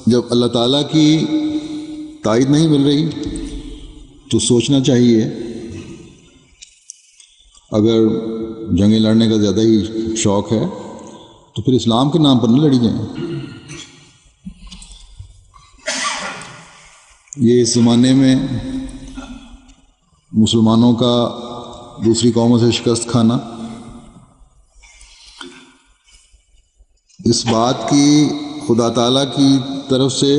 جب اللہ تعالیٰ کی تائید نہیں مل رہی تو سوچنا چاہیے، اگر جنگیں لڑنے کا زیادہ ہی شوق ہے تو پھر اسلام کے نام پر نہ لڑی جائیں۔ یہ اس زمانے میں مسلمانوں کا دوسری قوموں سے شکست کھانا، اس بات کی خدا تعالیٰ کی طرف سے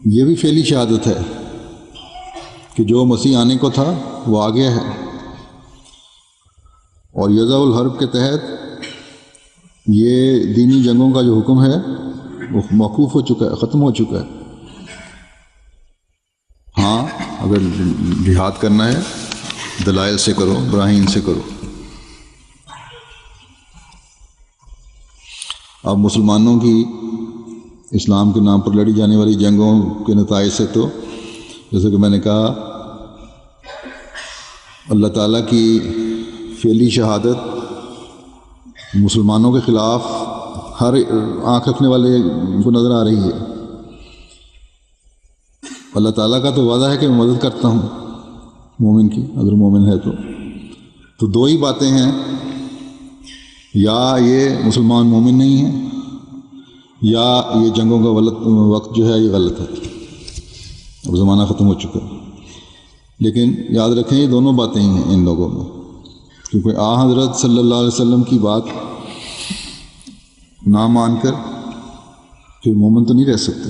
یہ بھی فعلی شہادت ہے کہ جو مسیح آنے کو تھا وہ آ گیا ہے، اور یضع الحرب کے تحت یہ دینی جنگوں کا جو حکم ہے وہ موقوف ہو چکا ہے، ختم ہو چکا ہے۔ ہاں، اگر جہاد کرنا ہے دلائل سے کرو، براہین سے کرو۔ اب مسلمانوں کی اسلام کے نام پر لڑی جانے والی جنگوں کے نتائج سے تو جیسے کہ میں نے کہا، اللہ تعالیٰ کی فعلی شہادت مسلمانوں کے خلاف ہر آنکھ رکھنے والے کو نظر آ رہی ہے۔ اللہ تعالیٰ کا تو وعدہ ہے کہ میں مدد کرتا ہوں مومن کی، اگر مومن ہے تو دو ہی باتیں ہیں، یا یہ مسلمان مومن نہیں ہے، یا یہ جنگوں کا وقت جو ہے یہ غلط ہے، اب زمانہ ختم ہو چکا ہے۔ لیکن یاد رکھیں یہ دونوں باتیں ہی ہیں ان لوگوں میں، کیونکہ حضرت صلی اللہ علیہ وسلم کی بات نہ مان کر پھر مومن تو نہیں رہ سکتے،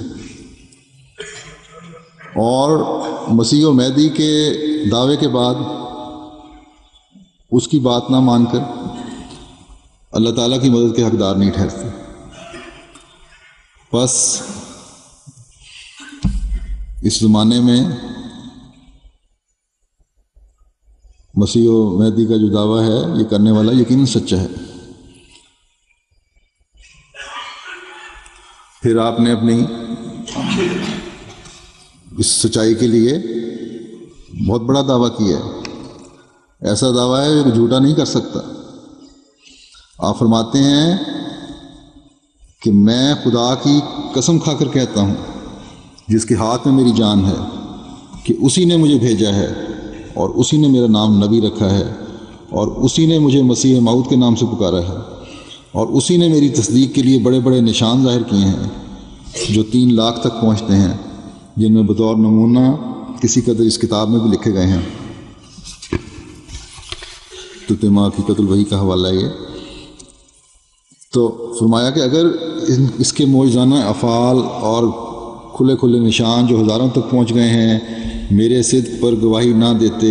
اور مسیح و مہدی کے دعوے کے بعد اس کی بات نہ مان کر اللہ تعالیٰ کی مدد کے حقدار نہیں ٹھہرتے۔ بس اس زمانے میں مسیح و مہدی کا جو دعویٰ ہے یہ کرنے والا یقیناً سچا ہے۔ پھر آپ نے اپنی اس سچائی کے لیے بہت بڑا دعویٰ کیا ہے، ایسا دعویٰ ہے جو جھوٹا نہیں کر سکتا۔ آپ فرماتے ہیں کہ میں خدا کی قسم کھا کر کہتا ہوں جس کے ہاتھ میں میری جان ہے کہ اسی نے مجھے بھیجا ہے، اور اسی نے میرا نام نبی رکھا ہے، اور اسی نے مجھے مسیح موعود کے نام سے پکارا ہے، اور اسی نے میری تصدیق کے لیے بڑے بڑے نشان ظاہر کیے ہیں جو 3 لاکھ تک پہنچتے ہیں، جن میں بطور نمونہ کسی قدر اس کتاب میں بھی لکھے گئے ہیں۔ تتمہ کی قتل وحی کا حوالہ یہ تو فرمایا کہ اگر اس کے معجزانہ افعال اور کھلے کھلے نشان جو ہزاروں تک پہنچ گئے ہیں میرے صدق پر گواہی نہ دیتے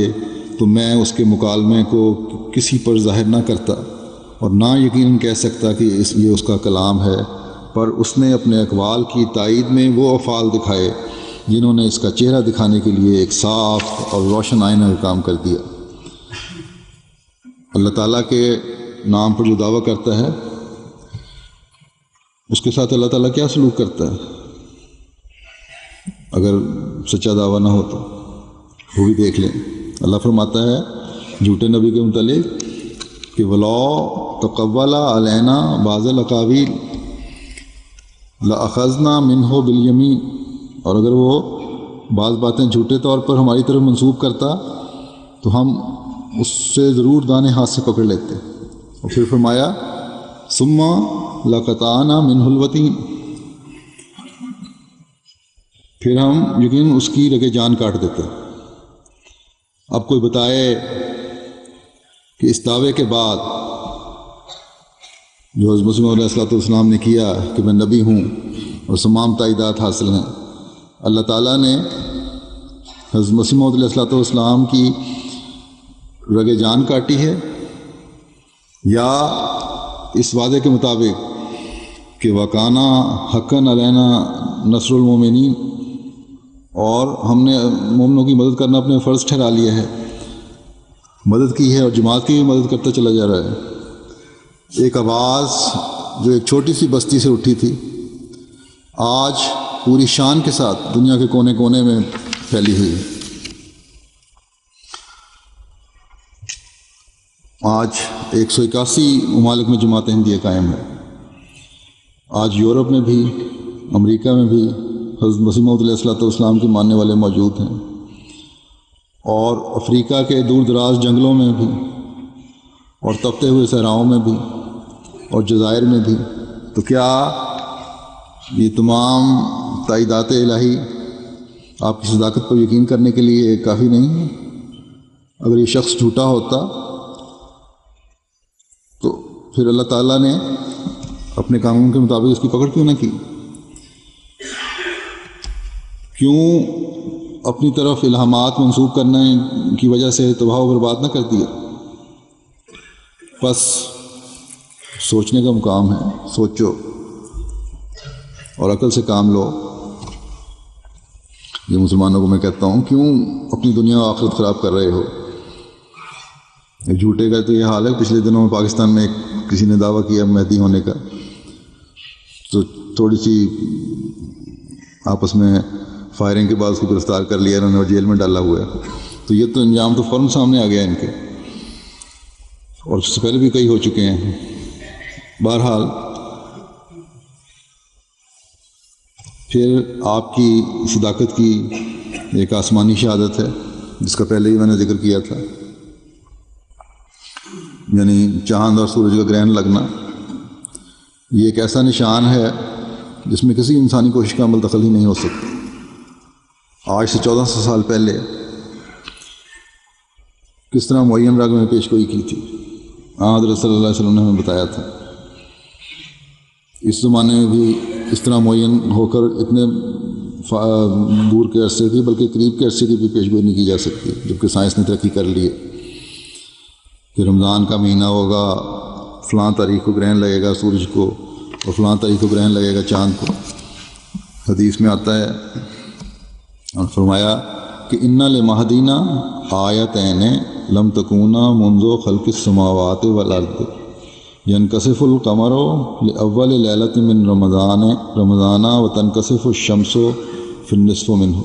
تو میں اس کے مکالمے کو کسی پر ظاہر نہ کرتا اور نہ یقیناً کہہ سکتا کہ یہ اس کا کلام ہے، پر اس نے اپنے اقوال کی تائید میں وہ افعال دکھائے جنہوں نے اس کا چہرہ دکھانے کے لیے ایک صاف اور روشن آئینہ کا کام کر دیا۔ اللہ تعالیٰ کے نام پر جو دعویٰ کرتا ہے اس کے ساتھ اللہ تعالیٰ کیا سلوک کرتا ہے اگر سچا دعویٰ نہ ہو تو وہ بھی دیکھ لیں۔ اللہ فرماتا ہے جھوٹے نبی کے متعلق کہ وَلَوْ تَقَوَّلَ عَلَيْنَا بَعْضَ الْأَقَاوِيلِ لَأَخَذْنَا مِنْهُ بِالْيَمِينِ، اور اگر وہ بعض باتیں جھوٹے طور پر ہماری طرف منسوب کرتا تو ہم اس سے ضرور دانے ہاتھ سے پکڑ لیتے۔ اور پھر فرمایا ثُمَّ لَقَطَعْنَا مِنْهُ الْوَتِينَ، پھر ہم یقین اس کی رگے جان کاٹ دیتے۔ اب کوئی بتائے کہ اس دعوے کے بعد جو حضرت مسیح علیہ السلام نے کیا کہ میں نبی ہوں اور تمام تائیدات حاصل ہیں، اللہ تعالیٰ نے حضرت مسیح علیہ السلام کی رگے جان کاٹی ہے، یا اس وعدے کے مطابق کہ وَكَانَ حَقًّا عَلَيْنَا نَصْرُ الْمُؤْمِنِينَ، اور ہم نے مومنوں کی مدد کرنا اپنے فرض ٹھہرا لیا ہے، مدد کی ہے اور جماعت کی بھی مدد کرتا چلا جا رہا ہے۔ ایک آواز جو ایک چھوٹی سی بستی سے اٹھی تھی آج پوری شان کے ساتھ دنیا کے کونے کونے میں پھیلی ہوئی ہے۔ آج 181 ممالک میں جماعت احمدیہ قائم ہے۔ آج یورپ میں بھی امریکہ میں بھی حضرت مسیح موعود علیہ الصلوۃ والسلام کے ماننے والے موجود ہیں، اور افریقہ کے دور دراز جنگلوں میں بھی، اور تپتے ہوئے صحراؤں میں بھی، اور جزائر میں بھی۔ تو کیا یہ تمام تائیدات الہی آپ کی صداقت پر یقین کرنے کے لیے کافی نہیں ہے؟ اگر یہ شخص جھوٹا ہوتا تو پھر اللہ تعالیٰ نے اپنے قانون کے مطابق اس کی پکڑ کیوں نہ کی؟ کیوں اپنی طرف الہامات منسوخ کرنے کی وجہ سے تباہ و برباد نہ کر دیا؟ بس سوچنے کا مقام ہے، سوچو اور عقل سے کام لو۔ یہ مسلمانوں کو میں کہتا ہوں، کیوں اپنی دنیا و آخرت خراب کر رہے ہو؟ جھوٹے کا تو یہ حال ہے۔ پچھلے دنوں میں پاکستان میں کسی نے دعویٰ کیا مہدی ہونے کا، تو تھوڑی سی آپس میں فائرنگ کے بعد اس کو گرفتار کر لیا انہوں نے اور جیل میں ڈالا ہوا ہے۔ تو یہ تو انجام تو فوراً سامنے آ گیا ان کے، اور اس سے پہلے بھی کئی ہو چکے ہیں۔ بہرحال پھر آپ کی صداقت کی ایک آسمانی شہادت ہے جس کا پہلے ہی میں نے ذکر کیا تھا، یعنی چاند اور سورج کا گرہن لگنا۔ یہ ایک ایسا نشان ہے جس میں کسی انسانی کوشش کا عمل دخل ہی نہیں ہو سکتا۔ آج سے 1400 سال پہلے کس طرح معین راگ میں پیش گوئی کی تھی، حضرت صلی اللہ علیہ وسلم نے ہمیں بتایا تھا۔ اس زمانے میں بھی اس طرح معین ہو کر اتنے دور کے عرصے کی بلکہ قریب کے عرصے کی بھی پیش گوئی نہیں کی جا سکتی، جبکہ سائنس نے ترقی کر لی ہے کہ رمضان کا مہینہ ہوگا، فلاں تاریخ کو گرہن لگے گا سورج کو، اور فلاں تاریخ کو گرہن لگے گا چاند کو۔ حدیث میں آتا ہے اور فرمایا کہ اِنَّ لِمَہْدِینَ آیَتَینِ لم تکونا منذ خلق السماوات والارض ينکسف القمر لأول لیلۃ من رمضان وتنکسف الشمس فی النصف منہ،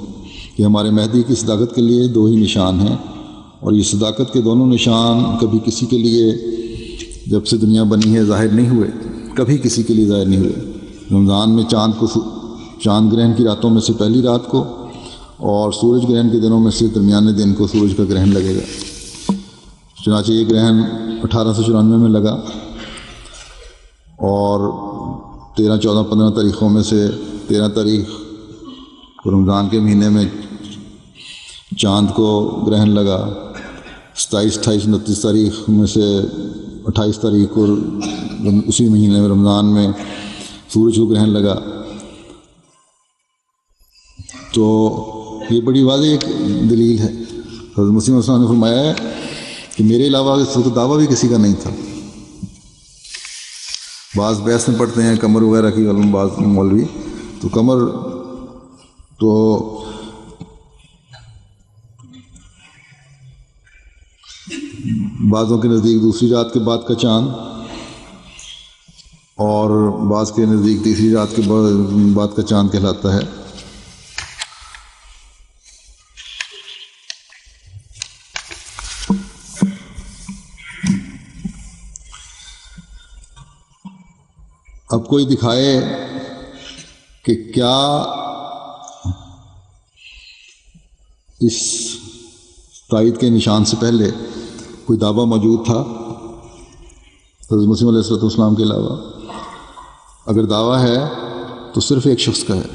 کہ ہمارے مہدی کی صداقت کے لیے دو ہی نشان ہیں، اور یہ صداقت کے دونوں نشان کبھی کسی کے لیے جب سے دنیا بنی ہے ظاہر نہیں ہوئے، کبھی کسی کے لیے ظاہر نہیں ہوئے۔ رمضان میں چاند گرہن کی راتوں میں سے پہلی رات کو، اور سورج گرہن کے دنوں میں سے درمیانے دن کو سورج کا گرہن لگے گا۔ چنانچہ یہ گرہن 1894 میں لگا، اور 13، 14، 15 تاریخوں میں سے 13 تاریخ کو رمضان کے مہینے میں چاند کو گرہن لگا، 27، 28، 29 تاریخ میں سے 28 تاریخ کو اسی مہینے میں رمضان میں سورج کو گرہن لگا۔ تو یہ بڑی واضح ایک دلیل ہے۔ حضرت مسیح موعود نے فرمایا ہے کہ میرے علاوہ اس کو دعویٰ بھی کسی کا نہیں تھا۔ بعض بحث میں پڑھتے ہیں قمر وغیرہ کی علم، بعض مولوی تو قمر تو بعضوں کے نزدیک دوسری رات کے بعد کا چاند، اور بعض کے نزدیک تیسری رات کے بعد کا چاند کہلاتا ہے۔ اب کوئی دکھائے کہ کیا اس تائید کے نشان سے پہلے کوئی دعویٰ موجود تھا حضرت مسیح علیہ السلام کے علاوہ؟ اگر دعویٰ ہے تو صرف ایک شخص کا ہے،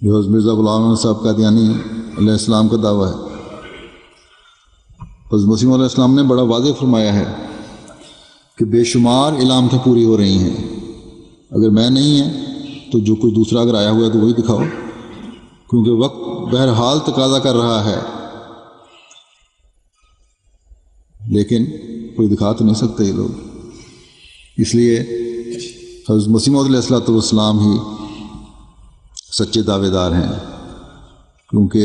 جو حضرت مرزا غلام احمد صاحب قادیانی علیہ السلام کا دعویٰ ہے۔ حضرت مسیح علیہ السلام نے بڑا واضح فرمایا ہے کہ بے شمار علامتیں پوری ہو رہی ہیں، اگر میں نہیں ہے تو جو کوئی دوسرا اگر آیا ہوا ہے تو وہی دکھاؤ، کیونکہ وقت بہرحال تقاضا کر رہا ہے، لیکن کوئی دکھا تو نہیں سکتے یہ لوگ۔ اس لیے حضرت مسیح موعود علیہ السلام ہی سچے دعوے دار ہیں، کیونکہ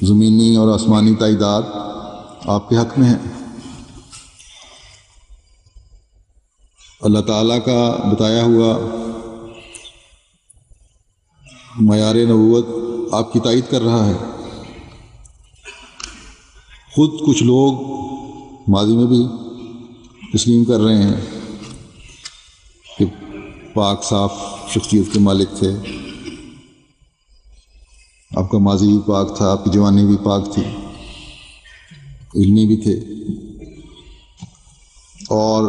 زمینی اور آسمانی تائیدات آپ کے حق میں ہیں۔ اللہ تعالیٰ کا بتایا ہوا معیار نبوت آپ کی تائید کر رہا ہے۔ خود کچھ لوگ ماضی میں بھی تسلیم کر رہے ہیں کہ پاک صاف شخصیت کے مالک تھے، آپ کا ماضی بھی پاک تھا، آپ کی جوانی بھی پاک تھی، علمی بھی تھے، اور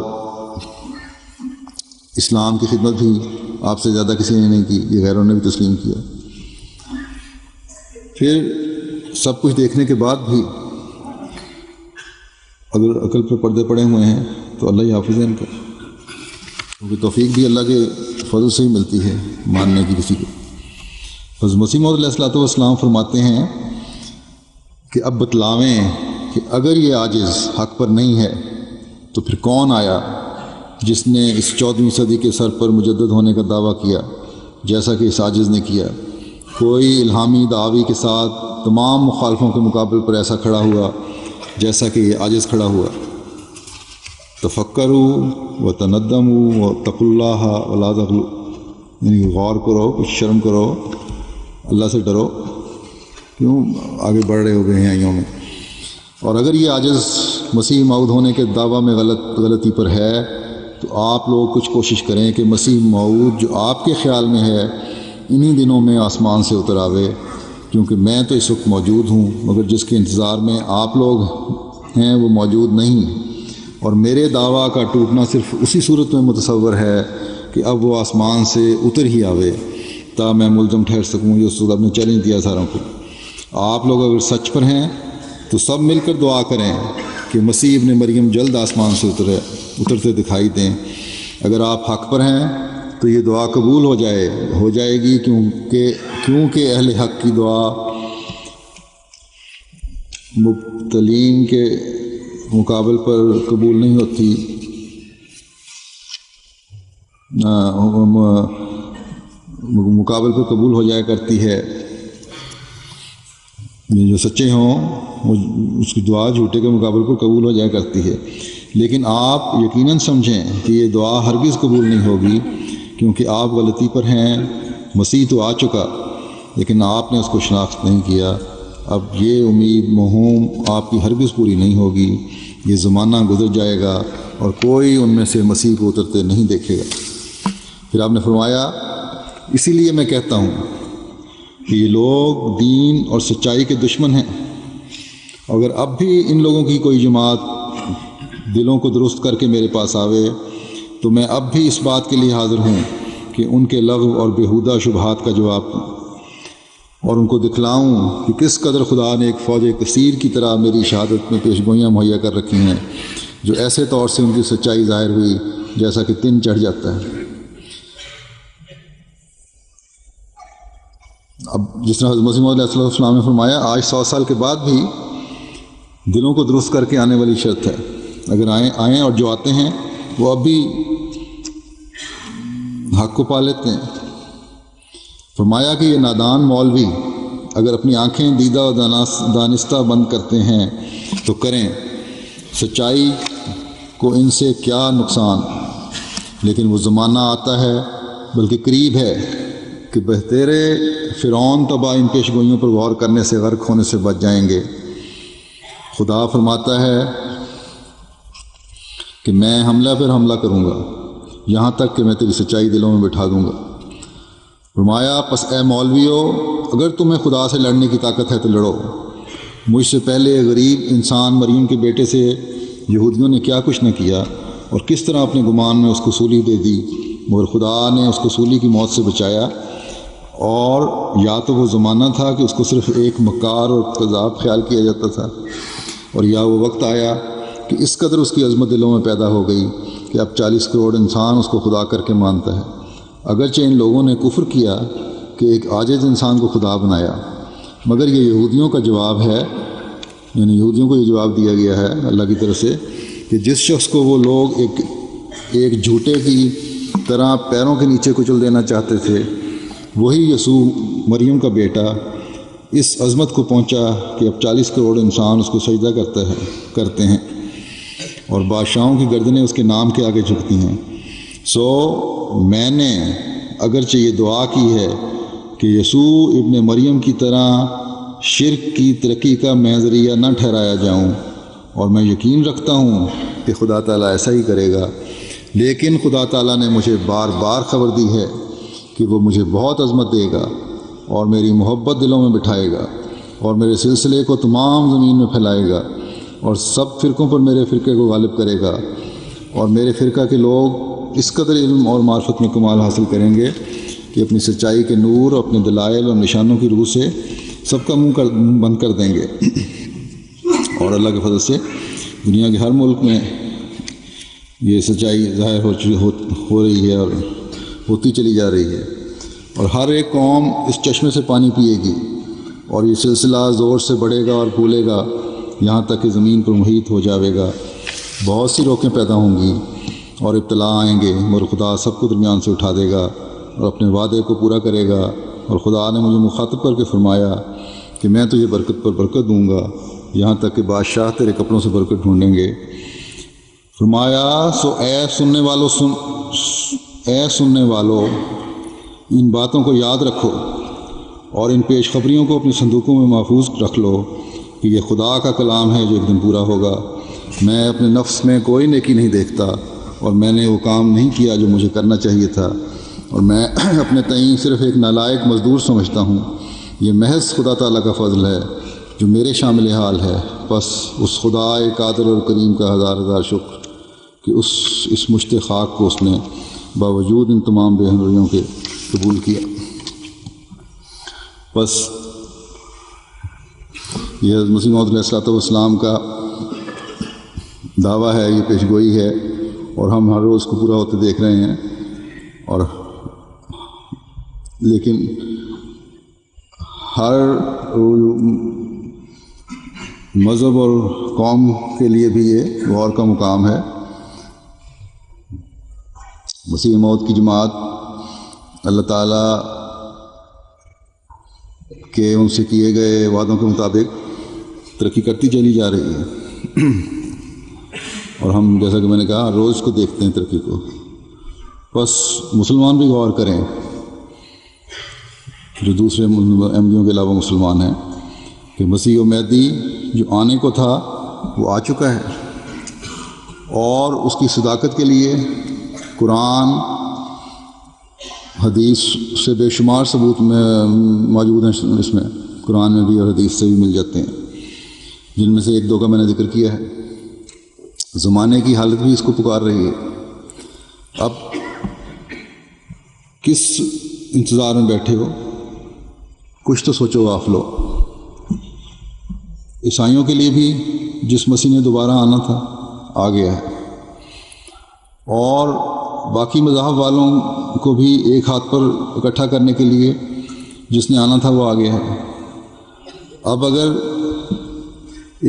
اسلام کی خدمت بھی آپ سے زیادہ کسی نے نہیں کی، یہ غیروں نے بھی تسلیم کیا۔ پھر سب کچھ دیکھنے کے بعد بھی اگر عقل پر پردے پڑے ہوئے ہیں تو اللہ ہی حافظ ہے ان کا، کیونکہ توفیق بھی اللہ کے فضل سے ہی ملتی ہے ماننے کی کسی کو۔ حضرت مسیح موعود علیہ السلام فرماتے ہیں کہ اب بتلاویں کہ اگر یہ عاجز حق پر نہیں ہے تو پھر کون آیا جس نے اس 14ویں صدی کے سر پر مجدد ہونے کا دعویٰ کیا جیسا کہ اس عاجز نے کیا؟ کوئی الہامی دعوی کے ساتھ تمام مخالفوں کے مقابل پر ایسا کھڑا ہوا جیسا کہ یہ عاجز کھڑا ہوا۔ تفکروا وتندموا واتقوا اللہ ولا تغلوا، یعنی غور کرو، کچھ شرم کرو، اللہ سے ڈرو، کیوں آگے بڑھ رہے ہو گہرائیوں میں۔ اور اگر یہ عاجز مسیح موعود ہونے کے دعویٰ میں غلطی پر ہے تو آپ لوگ کچھ کوشش کریں کہ مسیح موعود جو آپ کے خیال میں ہے انہی دنوں میں آسمان سے اتر آوے، کیونکہ میں تو اس وقت موجود ہوں مگر جس کے انتظار میں آپ لوگ ہیں وہ موجود نہیں، اور میرے دعویٰ کا ٹوٹنا صرف اسی صورت میں متصور ہے کہ اب وہ آسمان سے اتر ہی آوے تا میں ملزم ٹھہر سکوں۔ یہ اس وقت آپ نے چیلنج دیا ساروں کو۔ آپ لوگ اگر سچ پر ہیں تو سب مل کر دعا کریں کہ مسیح ابن مریم جلد آسمان سے اترتے دکھائی دیں۔ اگر آپ حق پر ہیں تو یہ دعا قبول ہو جائے گی، کیونکہ اہل حق کی دعا مبتلین کے مقابل پر قبول نہیں ہوتی، مقابل پر قبول ہو جایا کرتی ہے۔ جو سچے ہوں اس کی دعا جھوٹے کے مقابل پر قبول ہو جایا کرتی ہے، لیکن آپ یقیناً سمجھیں کہ یہ دعا ہرگز قبول نہیں ہوگی، کیونکہ آپ غلطی پر ہیں۔ مسیح تو آ چکا لیکن آپ نے اس کو شناخت نہیں کیا۔ اب یہ امید موہوم آپ کی ہرگز پوری نہیں ہوگی، یہ زمانہ گزر جائے گا اور کوئی ان میں سے مسیح کو اترتے نہیں دیکھے گا۔ پھر آپ نے فرمایا، اسی لیے میں کہتا ہوں کہ یہ لوگ دین اور سچائی کے دشمن ہیں۔ اگر اب بھی ان لوگوں کی کوئی جماعت دلوں کو درست کر کے میرے پاس آوے تو میں اب بھی اس بات کے لیے حاضر ہوں کہ ان کے لغو اور بیہودہ شبہات کا جواب دوں اور ان کو دکھلاؤں کہ کس قدر خدا نے ایک فوج کثیر کی طرح میری شہادت میں پیش گوئیاں مہیا کر رکھی ہیں، جو ایسے طور سے ان کی سچائی ظاہر ہوئی جیسا کہ تن چڑھ جاتا ہے۔ اب جس طرح حضرت مسیح موعود علیہ السلام نے فرمایا، آج 100 سال کے بعد بھی دلوں کو درست کر کے آنے والی شرط ہے۔ اگر آئیں اور جو آتے ہیں وہ اب بھی حق کو پا لیتے ہیں۔ فرمایا کہ یہ نادان مولوی اگر اپنی آنکھیں دیدہ و دانستہ بند کرتے ہیں تو کریں، سچائی کو ان سے کیا نقصان، لیکن وہ زمانہ آتا ہے بلکہ قریب ہے کہ بہترے فرعون تباہ ان پیش گوئیوں پر غور کرنے سے غرق ہونے سے بچ جائیں گے۔ خدا فرماتا ہے کہ میں حملہ پر حملہ کروں گا یہاں تک کہ میں تیری سچائی دلوں میں بٹھا دوں گا۔ فرمایا، پس اے مولویو، اگر تمہیں خدا سے لڑنے کی طاقت ہے تو لڑو۔ مجھ سے پہلے غریب انسان مریم کے بیٹے سے یہودیوں نے کیا کچھ نہ کیا اور کس طرح اپنے گمان میں اس کو سولی دے دی، مگر خدا نے اس کو سولی کی موت سے بچایا۔ اور یا تو وہ زمانہ تھا کہ اس کو صرف ایک مکار اور کذاب خیال کیا جاتا تھا، اور یا وہ وقت آیا کہ اس قدر اس کی عظمت دلوں میں پیدا ہو گئی کہ اب 40 کروڑ انسان اس کو خدا کر کے مانتا ہے۔ اگرچہ ان لوگوں نے کفر کیا کہ ایک عاجز انسان کو خدا بنایا، مگر یہ یہودیوں کا جواب ہے، یعنی یہودیوں کو یہ جواب دیا گیا ہے اللہ کی طرف سے کہ جس شخص کو وہ لوگ ایک جھوٹے کی طرح پیروں کے نیچے کچل دینا چاہتے تھے، وہی یسوع مریم کا بیٹا اس عظمت کو پہنچا کہ اب 40 کروڑ انسان اس کو سجدہ کرتے ہیں اور بادشاہوں کی گردنیں اس کے نام کے آگے جھکتی ہیں۔ سو میں نے اگرچہ یہ دعا کی ہے کہ یسوع ابن مریم کی طرح شرک کی ترقی کا میں ذریعہ نہ ٹھہرایا جاؤں، اور میں یقین رکھتا ہوں کہ خدا تعالیٰ ایسا ہی کرے گا، لیکن خدا تعالیٰ نے مجھے بار بار خبر دی ہے کہ وہ مجھے بہت عظمت دے گا اور میری محبت دلوں میں بٹھائے گا اور میرے سلسلے کو تمام زمین میں پھیلائے گا اور سب فرقوں پر میرے فرقے کو غالب کرے گا، اور میرے فرقہ کے لوگ اس قدر علم اور معرفت میں کمال حاصل کریں گے کہ اپنی سچائی کے نور اور اپنے دلائل اور نشانوں کی روح سے سب کا منہ بند کر دیں گے، اور اللہ کے فضل سے دنیا کے ہر ملک میں یہ سچائی ظاہر ہو رہی ہے اور ہوتی چلی جا رہی ہے، اور ہر ایک قوم اس چشمے سے پانی پیے گی، اور یہ سلسلہ زور سے بڑھے گا اور پھولے گا یہاں تک کہ زمین پر محیط ہو جاوے گا۔ بہت سی روکیں پیدا ہوں گی اور ابتلا آئیں گے، مگر خدا سب کو درمیان سے اٹھا دے گا اور اپنے وعدے کو پورا کرے گا۔ اور خدا نے مجھے مخاطب کر کے فرمایا کہ میں تجھے برکت پر برکت دوں گا، یہاں تک کہ بادشاہ تیرے کپڑوں سے برکت ڈھونڈیں گے۔ فرمایا سو اے سننے والو ان باتوں کو یاد رکھو اور ان پیش خبریوں کو اپنی صندوقوں میں محفوظ رکھ لو کہ یہ خدا کا کلام ہے جو ایک دن پورا ہوگا۔ میں اپنے نفس میں کوئی نیکی نہیں دیکھتا اور میں نے وہ کام نہیں کیا جو مجھے کرنا چاہیے تھا، اور میں اپنے تئیں صرف ایک نالائق مزدور سمجھتا ہوں۔ یہ محض خدا تعالیٰ کا فضل ہے جو میرے شامل حال ہے، بس اس خدا قادر اور کریم کا ہزار ہزار شکر کہ اس مشت خاک کو اس نے باوجود ان تمام بے ہنریوں کے قبول کیا۔ بس یہ حضرت مسیح موعود علیہ الصلوۃ والسلام کا دعویٰ ہے، یہ پیشگوئی ہے، اور ہم ہر روز کو پورا ہوتے دیکھ رہے ہیں۔ اور لیکن ہر مذہب اور قوم کے لیے بھی یہ غور کا مقام ہے۔ مسیح موعود کی جماعت اللہ تعالیٰ کے ان سے کیے گئے وعدوں کے مطابق ترقی کرتی چلی جا رہی ہے، اور ہم جیسا کہ میں نے کہا روز کو دیکھتے ہیں ترقی کو۔ بس مسلمان بھی غور کریں جو دوسرے احمدیوں کے علاوہ مسلمان ہیں کہ مسیح و مہدی جو آنے کو تھا وہ آ چکا ہے، اور اس کی صداقت کے لیے قرآن حدیث سے بے شمار ثبوت میں موجود ہیں۔ اس میں قرآن میں بھی اور حدیث سے بھی مل جاتے ہیں، جن میں سے ایک دو کا میں نے ذکر کیا ہے۔ زمانے کی حالت بھی اس کو پکار رہی ہے۔ اب کس انتظار میں بیٹھے ہو؟ کچھ تو سوچو غافلو۔ عیسائیوں کے لیے بھی جس مسیح نے دوبارہ آنا تھا آ گیا ہے، اور باقی مذاہب والوں کو بھی ایک ہاتھ پر اکٹھا کرنے کے لیے جس نے آنا تھا وہ آ گیا ہے۔ اب اگر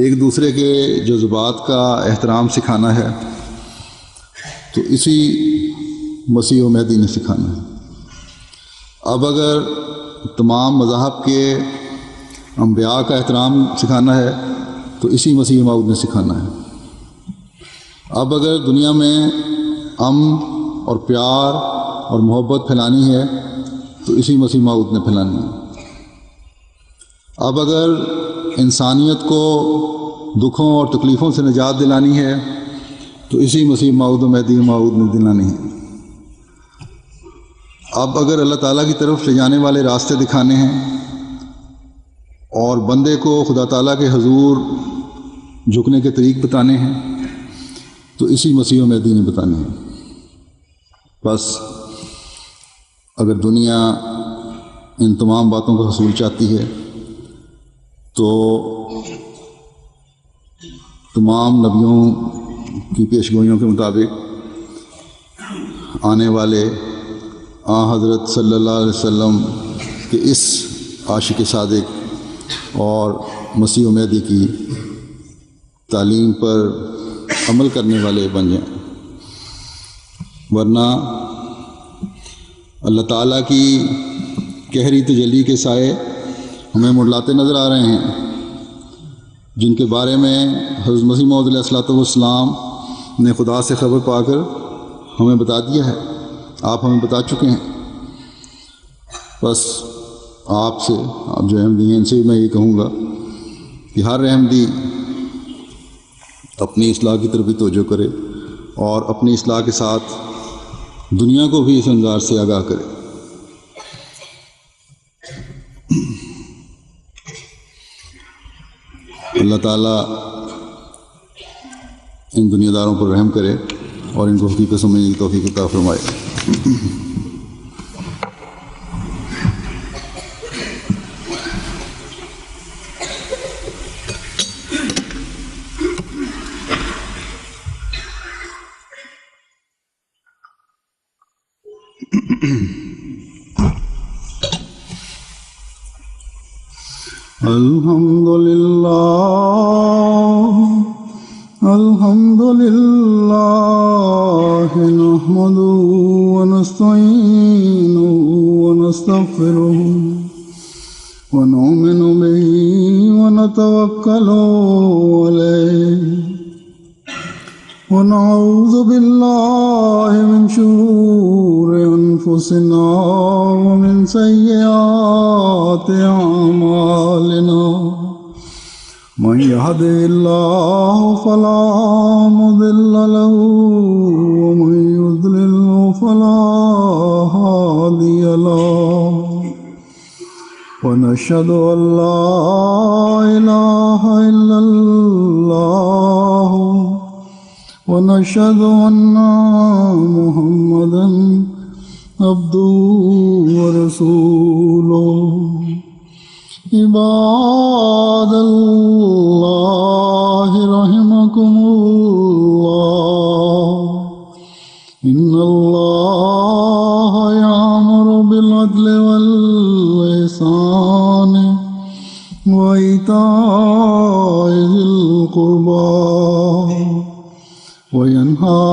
ایک دوسرے کے جذبات کا احترام سکھانا ہے تو اسی مسیح و مہدی نے سکھانا ہے۔ اب اگر تمام مذاہب کے انبیاء کا احترام سکھانا ہے تو اسی مسیح موعود نے سکھانا ہے۔ اب اگر دنیا میں امن اور پیار اور محبت پھیلانی ہے تو اسی مسیح موعود نے پھیلانی ہے۔ اب اگر انسانیت کو دکھوں اور تکلیفوں سے نجات دلانی ہے تو اسی مسیح موعود و مہدی موعود نے دلانی ہے۔ اب اگر اللہ تعالیٰ کی طرف لے جانے والے راستے دکھانے ہیں اور بندے کو خدا تعالیٰ کے حضور جھکنے کے طریق بتانے ہیں تو اسی مسیح و مہدی نے بتانے ہیں۔ بس اگر دنیا ان تمام باتوں کو حصول چاہتی ہے تو تمام نبیوں کی پیشگوئیوں کے مطابق آنے والے حضرت صلی اللہ علیہ وسلم کے اس عاشق صادق اور مسیح و مہدی کی تعلیم پر عمل کرنے والے بن جائیں، ورنہ اللہ تعالیٰ کی قہری تجلی کے سائے ہمیں منڈلاتے نظر آ رہے ہیں، جن کے بارے میں حضرت مسیح موعود علیہ الصلوۃ والسلام نے خدا سے خبر پا کر ہمیں بتا دیا ہے، آپ ہمیں بتا چکے ہیں۔ بس آپ جو احمدی ہیں ان سے میں یہ کہوں گا کہ ہر احمدی اپنی اصلاح کی طرف بھی توجہ کرے اور اپنی اصلاح کے ساتھ دنیا کو بھی اس انذار سے آگاہ کرے۔ اللہ تعالیٰ ان دنیا داروں پر رحم کرے اور ان کو حقیقت سمجھنے کی توفیق عطا فرمائے۔ الحمد لله نحمده ونستعينه ونستغفره ونؤمن به ونتوكل عليه ونعوذ بالله من شرور أنفسنا ومن سيئات أعمالنا من يهده الله فلا مضل له ومن يضلل فلا هادي له ونشهد أن لا إله إلا الله ونشهد أن محمدا عبده ورسوله عباد الله رحمكم الله إن الله يأمر بالعدل والإحسان وإيتاء ذي القربى وينهى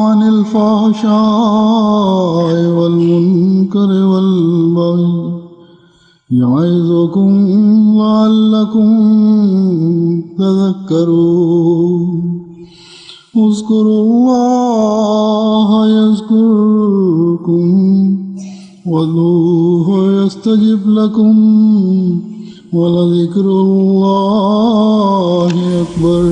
عن الفحشاء والمنكر والبغي يعظكم لعلكم تذكرون اذكروا الله يذكركم وادعوه يستجب لكم ولذكر الله أكبر